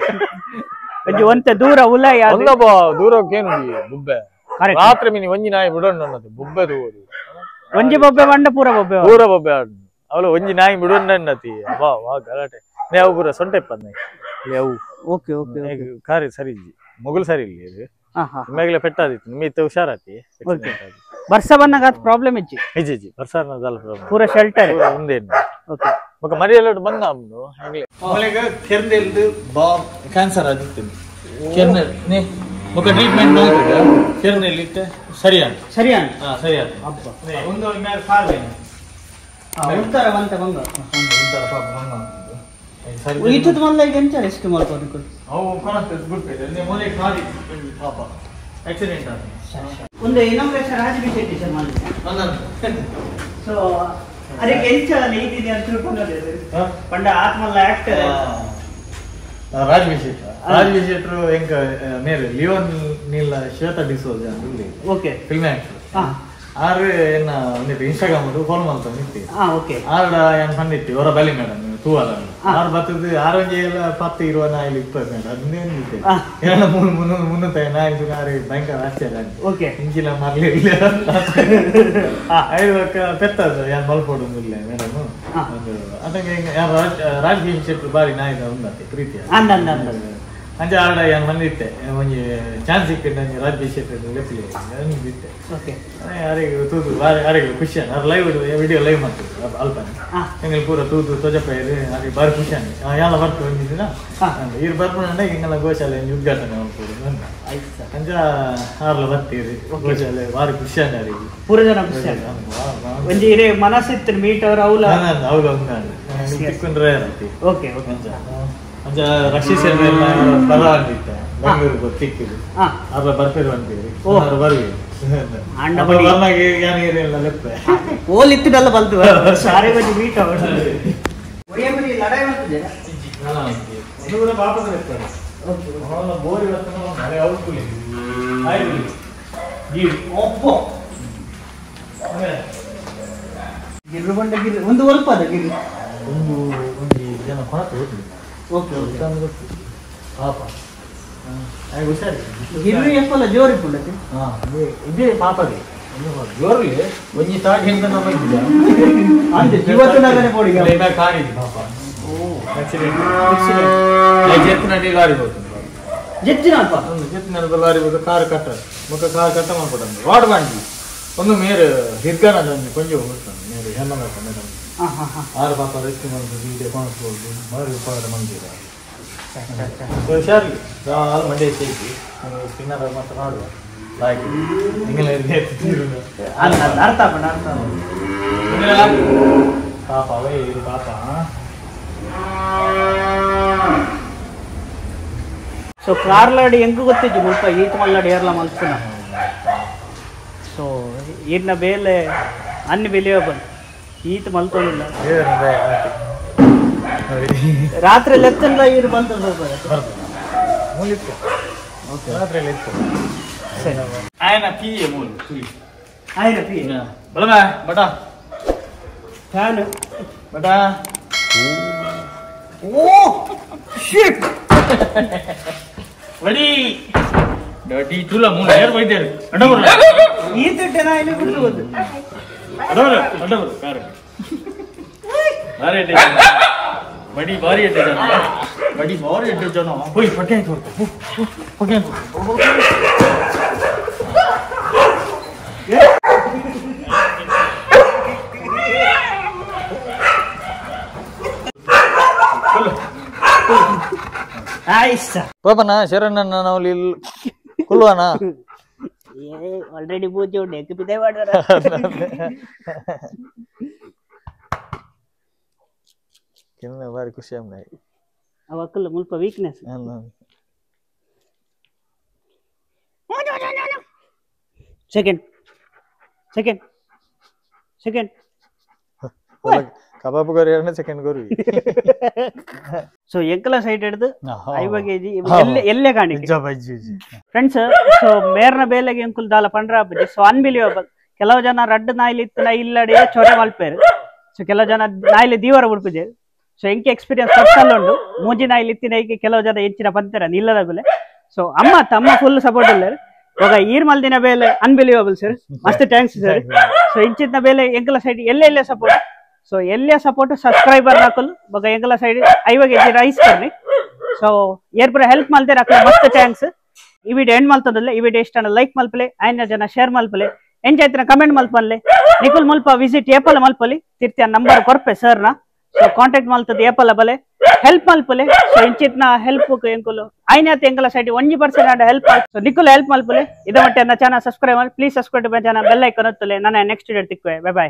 ಒಂಜಿ ಒಂತೆ ದೂರ ಉಲಾಯ ಒಂದೊಬ್ಬ ದೂರಕ್ಕೇನು ಬುಬ್ಬೆ ರಾತ್ರಿ ಮಿನಿ ಒಂಜಿ ನಾಯಿ ಬಿಡೋಣ ಅನ್ನೋದು ಬುಬ್ಬೆ ದೂರು ಒಂಜಿ ಬೊಬ್ಬೆ ಮಂಡ ಪೂರ ಬೊಬ್ಬೆ ಆಡು ಅವಳು ಒಂಜಿ ನಾಯಿ ಬಿಡೋಣ ಅನ್ನತಿ ವಾ ವಾ ಗಲಾಟೆ ನೇ ಅವು ಪೂರ ಸೊಂಟೆ ಪನ್ನೆ ಅವು ಓಕೆ ಓಕೆ ಕಾರಿ ಸರಿ ಇಜ್ಜಿ ಮೊಗಲ್ ಸರಿ ಇಲ್ಲಿ ಇದು ನಿಮಗೆಲ್ಲ ಪೆಟ್ಟಾದಿತ್ತು ನಿಮ್ಮಿತ್ತ ಹುಷಾರಾತಿ ವರ್ಷ ಬಂದಾಗ ಅದು ಪ್ರಾಬ್ಲಮ್ ಇಜ್ಜಿ ಇಜ್ಜಿ ಬರ್ಸಾರ್ನ ಪ್ರಾಬ್ಲಮ್ ಪೂರ ಶೆಲ್ಟರ್ ಒಂದೇನು ಓಕೆ ఒక ಮರಿಯೆಲ್ಲೋಡು ಬಂದ ಅವನು ಹಾಗೆ ಅವಳಿಗೆ ಕೆರ್ನೆಲ್ದು ಬಾಂಬ್ ಕ್ಯಾನ್ಸರ್ ಆಗಿತ್ತು ಕೆರ್ನೆಲ್ ನೇ ఒక ಟ್ರೀಟ್ಮೆಂಟ್ ಮಾಡ್ತಿದ್ದೆ ಕೆರ್ನೆಲ್ ಇತ್ತೆ ಸರಿಯಾಗಿ ಸರಿಯಾಗಿ ಅಪ್ಪ ಒಂದು ಮೇಲೆ ಫಾರ್ವೆ ಉತ್ತರ ಬಂತ ಬಂಗ ಉಂಟರ ಪಾಪ ಮಂಗ ಸರಿ ಇತ್ತು ಮಲ್ಲ ಈಗ ಎಂತ ರಿಸ್ಕ್ ಮಾಡ್ಕೊಂಡು ಅವು ಕಾಣುತ್ತೆ ಗುಡ್ಪೇಟೆ ನೇ ಮೊಲೆ ಕಾರಿ ಪಾಪ ಆಕ್ಸಿಡೆಂಟ್ ಆಗಿದೆ ಒಂದು ಇನಾಗ್ರೇಷನ್ ರಾಜಕೀಯ ಟೀಚರ್ ಮಾಡಿದ್ದೆ ಸೊ ಅದಕ್ಕೆ ಎಂಚ ನೀತಿದೆ ಅಂತ ತಿಳ್ಕೊಂಡಿದ್ದಾರೆ ಪಂಡ ಆತ್ಮಲ್ಲ ಆಕ್ಟರ್ ರಾಜವಿಶೇಟ್ರು ಎಂಕ ಮೇರೆ ಲಿಯೋನ್ ನೀಲ Shwetha D'Souza okay film actor ಆರು ಏನ ಒಂದಿಟ್ಟು ಇನ್ಸ್ಟಾಗ್ರಾಮ್ ಫಾಲೋ ಮಾಡ್ತಾ ನಿಂತಿ ಓಕೆ ಆಡ ಏನ್ ಬಂದಿತ್ತು ಅವರ ಬಲಿ ಮೇಡಮ್ ತೂವಲ ಆರು ಬರ್ತದೆ ಆರೋಗ್ಯ ಎಲ್ಲ 10 20 ನಾಯಿ 20 ಮೇಡಮ್ ಅದನ್ನೇ ನಿಂತೆ ಏನ ಮುನ್ನೂತ ನಾಯಿ ಆರು ಭಯಂಕರ ಆಶ್ಚರ್ಯ ಓಕೆ ಇಂಚಿಲ ಮರ್ಲಿಲ್ಲ ಐದು ಪೆತ್ತದ ಏನ್ ಮಲ್ಪೋಡುದಿಲ್ಲ ಮೇಡಮ್ ಒಂದು ಅದಕ್ಕೆ ರಾಜಕೀಯ ಶೆಟ್ರು ಬಾರಿ ನಾಯಿದ ಉಂದತ್ತೆ ಪ್ರೀತಿಯ ಅಂಚೆ ಆಡ ಏನ್ ಬಂದಿತ್ತೆ ಒಂಜಿ ಚಾನ್ಸ್ ಸಿಕ್ಕಿದ್ದ ರಾಜಕೀಯ ಶೆಟ್ರು ಲೆಪ್ಪಲಿ ನಿಂದಿತ್ತೆ ಯಾರಿಗೆ ತೂದು ಯಾರಿಗೆ ಖುಷಿ ಅವ್ರು ಲೈವ್ ವಿಡಿಯೋ ಲೈವ್ ಮಾಡ್ತಿದ್ರು ಅಲ್ಪನೆ ಎಂಗಲ್ ಪೂರ ತೂದು ತೊಜಪೈರು ಅವ್ರಿಗೆ ಬಾರಿ ಖುಷಿ ಎಲ್ಲ ಬರ್ತು ಬಂದಿದ್ದೀನ ಇವ್ರು ಬರ್ಪುಂಡ ಹಿಂಗೆಲ್ಲ ಗೋಶಾಲೆ ಉದ್ಘಾಟನೆ ಮಾಡ್ಬೋದು ಅಂಚ ಆರ್ಲ ಬರ್ತೀರಿ ಗೋಶಾಲೆ ಬಾರಿ ಖುಷಿ ಅವ್ರಿಗೆ ಪೂರ ಜನ ಖುಷಿ ಒಂಜಿ ಮನಸ್ಸಿತ್ತು ಮೀಟ್ ಅವ್ರ ಅವಲ ಅವ್ಲ ಒಂದಾಡು ತಿಕ್ಕೊಂಡ್ರೆ ಓಕೆ ಓಕೆ ಅಂಚ ರಕ್ಷಿಸೆಲ್ಲ ಬರವಾಗಿತ್ತು ಬೆಂಗಳೂರು ಗೊತ್ತಿಕ್ಕಿದ್ರು ಅವ್ರ ಬರ್ತೀರಿ ಅಂತೀರಿ ಅವ್ರು ಬರ್ವಿ ಬರ್ನಾಗೆ ಯಾನಿಗೆಲ್ಲ ಲೆಪ್ಪೆ ಓಲಿತ್ತಿದೆಲ್ಲ ಬಂತು ಸಾರೆ ಬಜಿ ಮೀಟ್ ಅವರು ಒಯ್ಯಬರಿ ಲಡಾಯಿ ಮಾಡ್ತಿದೆ ಒಂದು ವಾಪಸ್ ಇರ್ತಾರೆ ಅವನ ಬೋರಿ ವರ್ತನ ಮಳೆ ಔಟ್ಕುಲಿ ಆಯ್ತು ಗೀರು ಒಪ್ಪೋ ಗಿರ್ರು ಬಂಡ ಗಿರ್ರು ಒಂದು ಒಲ್ಪ ಅದ ಗಿರ್ರು ಒಂದು ಜನ ಕೊನತ್ತು ಹೋಗ್ಲಿ ಓಕೆ ಓಕೆ ಪಾಪ ಹುಷಾರಿ ಗಿರ್ರು ಎಪ್ಪಲ್ಲ ಜೋರಿ ಪುಂಡಕ್ಕೆ ಇದೇ ಪಾಪಗೆ ಜೋರ್ಲಿ ಒಂಜಿ ತಾಟ್ ಹಿಂದೆ ನಮ್ಮ ಇದ್ದಿಲ್ಲ ಅಂತೆ ಇವತ್ತು ನಗನೆ ಪೋಡಿಗೆ ಲೈಬ್ಯಾಕ್ ಕಾರಿದ್ದು ಪಾಪ ಆಕ್ಸಿಡೆಂಟ್ ಜೆತ್ತಿನಲ್ಲಿ ಲಾರಿ ಹೋಗ್ತದೆ ಜೆತ್ತಿನ ಅಲ್ಪ ಜೆತ್ತಿನಲ್ಲಿ ಲಾರಿ ಹೋಗಿ ಕಾರ್ ಕಟ್ಟ ಕಟ್ಟ ಮಾಡ್ಕೊಟ್ಟಂದು ವಾರ್ಡ್ ಮಾಡಿ ಒಂದು ಮೇರೆ ಹಿರ್ಗನದ ಒಂದು ಕೊಂಚ ಹೋಗ್ತಾನೆ ಮೇರೆ ಹೆಣ್ಣದ ಮೇಡಮ್ ಆರು ಪಾಪ ರೆಸ್ಕ್ಯೂ ಮಾಡೋದು ವೀಡಿಯೋ ಕಾಣಿಸ್ಬೋದು ಬಾರಿ ಉಪಕಾರ ಮಂದಿರ ಹುಷಾರಿ ಆಲ್ ಮಂಡ್ಯ ಸೇರಿ ಸ್ಪಿನ್ನರ್ ಮಾತ್ರ ಮಾಡುವ ಹಾಗೆ ನಿಂಗೆಲ್ಲ ಅರ್ಥ ಪಾಪ ಅವೇ ಇದು ಪಾಪ ಸೊ ಕಾರ್ಲಾಡಿ ಹೆಂಗ್ ಗೊತ್ತಿದ್ದು ಮುಲ್ಪ ಈತ ಮಲ್ಲಾಡಿ ಏರ್ಲ ಮಲ್ಪುನ ಸೊ ಈರ್ನ ಬೇಲೆ ಅನ್ಬಿಲಿಯಬಲ್ ಈತ ಮಲ್ಕೊಂಡಿಲ್ಲ ದೇವರಿಂದ ಆಯ್ತು. ನೋಡಿ ರಾತ್ರಿ ಲೆತ್ತಲ್ಲ ಇರು ಬಂತ ಮೂಲಿತ್ತು ಓಕೆ ರಾತ್ರಿಯಲ್ಲಿ ಇತ್ತು ಸರಿ ಆಯ್ನ ಪಿ ಮೂಲು ತುಳಿ ಆಯ್ತು P ಬಲಮ but fan but O shit ವಡಿ daddy ತುಲ ಮೂಲ ಯಾರು ಬೈದಾರೆ ಅಡವರು ಈ ತಿಟ್ಟೆ ನಾ ಇಲ್ಲಿ ಬಿಟ್ಟು ಹೋದೆ ಅಡವರು ಕಾರು ಬಾರಿ ಎಡ್ಡೆ ಬಡಿ ಬಾರಿ ಎಡ್ಡೆ ಜನ ಬಡಿ ಬಾರಿ ಎಡ್ಡೆ ಜನ ಹೋಯ್ ಪಟ್ಟೆ ತೋರ್ತು ಪಟ್ಟೆ ಆಯ್ತಾ ಪಾಪನ ಶರಣನ್ನ ನಾವು ಇಲ್ಲಿ ಕುಲ್ವಾನ ಆಲ್ರೆಡಿ ಪೂಜೆ ಉಂಟು ಎಕ್ಕೆ ಬಿದೆ ಮಾಡ್ಯಾರ ಬಾರಿ ಖುಷಿ ಅಮ್ಮ ಅವಕ್ಕಲ್ಲ ಮುಲ್ಪ ವೀಕ್ನೆಸ್ ಸೆಕೆಂಡ್ ಸೆಕೆಂಡ್ ಸೆಕೆಂಡ್ ಕಬಾಬ್ ಗೋರಿ 2 ಸೆಕೆಂಡ್ ಗೋರಿ ಸೊ ಎಂಕಲ ಸೈಡ್ ಹಿಡಿದು 5 ಕೆಜಿ ಎಲ್ಲೇ ಕಾಣಿಕೆ ಫ್ರೆಂಡ್ಸ್ ಸೊ ಮೇರ್ನ ಬೇಲೆಗೆ ಎಂಕುಲ್ ದಾಲ ಪಂಡ್ರ ಸೊ ಅನ್ಬಿಲಿಯಬಲ್ ಕೆಲವು ಜನ ರಡ್ಡ್ ನಾಯಿಲಿ ಇತ್ತು ಇಲ್ಲಡೆ ಚೊರೆ ಮಲ್ಪೇರು ಸೊ ಕೆಲವು ಜನ ನಾಯಿಲಿ ದೀವರ ಉಡುಪಿದೆ ಸೊ ಎಂಕೆ ಎಕ್ಸ್ಪೀರಿಯನ್ಸ್ ಪರ್ಸನಲ್ ಉಂಡು ಮೂಜಿ ನಾಯಿಲಿ ಇತ್ತಿನ ಈಗ ಕೆಲವು ಜನ ಹೆಚ್ಚಿನ ಪಂತರ ನಿಲ್ಲದಾಗುಲೆ ಸೊ ಅಮ್ಮ ತಮ್ಮ ಫುಲ್ ಸಪೋರ್ಟ್ ಇಲ್ಲ ಇವಾಗ ಈರ್ ಮಲ್ದಿನ ಬೇಲೆ ಅನ್ಬಿಲಿಯಬಲ್ ಸರ್ ಮಸ್ತ್ ಥ್ಯಾಂಕ್ಸ್ ಸರ್ ಸೊ ಇಂಚಿನ ಬೇಲೆ ಎಂಕಲ ಸೈಡ್ ಎಲ್ಲೆಲ್ಲೇ ಸಪೋರ್ಟ್ ಸೊ ಎಲ್ಲೇ ಸಪೋರ್ಟ್ ಸಬ್ಸ್ಕ್ರೈಬರ್ ಹಾಕಲು ಬಗ ಎಂಗಲ ಸೈಡ್ 5 ಕೆಜಿ ರೈಸ್ ಕರ್ನಿ ಸೊ ಏರ್ಪುರ ಹೆಲ್ಪ್ ಮಲ್ತೆ ಹಾಕಲು ಮಸ್ತ್ ಥ್ಯಾಂಕ್ಸ್ ಈ ವಿಡಿಯೋ ಎಂಡ್ ಮಲ್ತದಲ್ಲ ಈ ವಿಡಿಯೋ ಇಷ್ಟ ಲೈಕ್ ಮಲ್ಪಲೆ ಐನ ಜನ ಶೇರ್ ಮಲ್ಪಲೆ ಎಂಜಾಯ್ತಿನ ಕಮೆಂಟ್ ಮಲ್ಪಲ್ಲೆ ನಿಕುಲ್ ಮಲ್ಪ ವಿಸಿಟ್ ಏಪಲ್ ಮಲ್ಪಲಿ ತಿರ್ತಿಯ ನಂಬರ್ ಕೊರ್ಪೆ ಸರ್ನ ಸೊ ಕಾಂಟ್ಯಾಕ್ಟ್ ಮಲ್ತದ ಏಪಲ್ ಬಲೆ ಹೆಲ್ಪ್ ಮಲ್ಪಲೆ ಸೊ ಇಂಚಿತ್ನ ಹೆಲ್ಪ್ ಎಂಕುಲು ಐನಾತ ಎಂಗಲ ಸೈಡ್ 1% ಹೆಲ್ಪ್ ಸೊ ನಿಕುಲ್ ಹೆಲ್ಪ್ ಮಲ್ಪಲೆ ಇದ ಮಟ್ಟ ನನ್ನ ಚಾನಲ್ ಸಬ್ಸ್ಕ್ರೈಬ್ ಮಾಡಿ please subscribe my channel bell icon ಒತ್ತಲೆ ನನ್ನ ನೆಕ್ಸ್ಟ್ ವಿಡಿಯೋ ತಿಕ್ಕುವೆ ಬೈ ಬೈ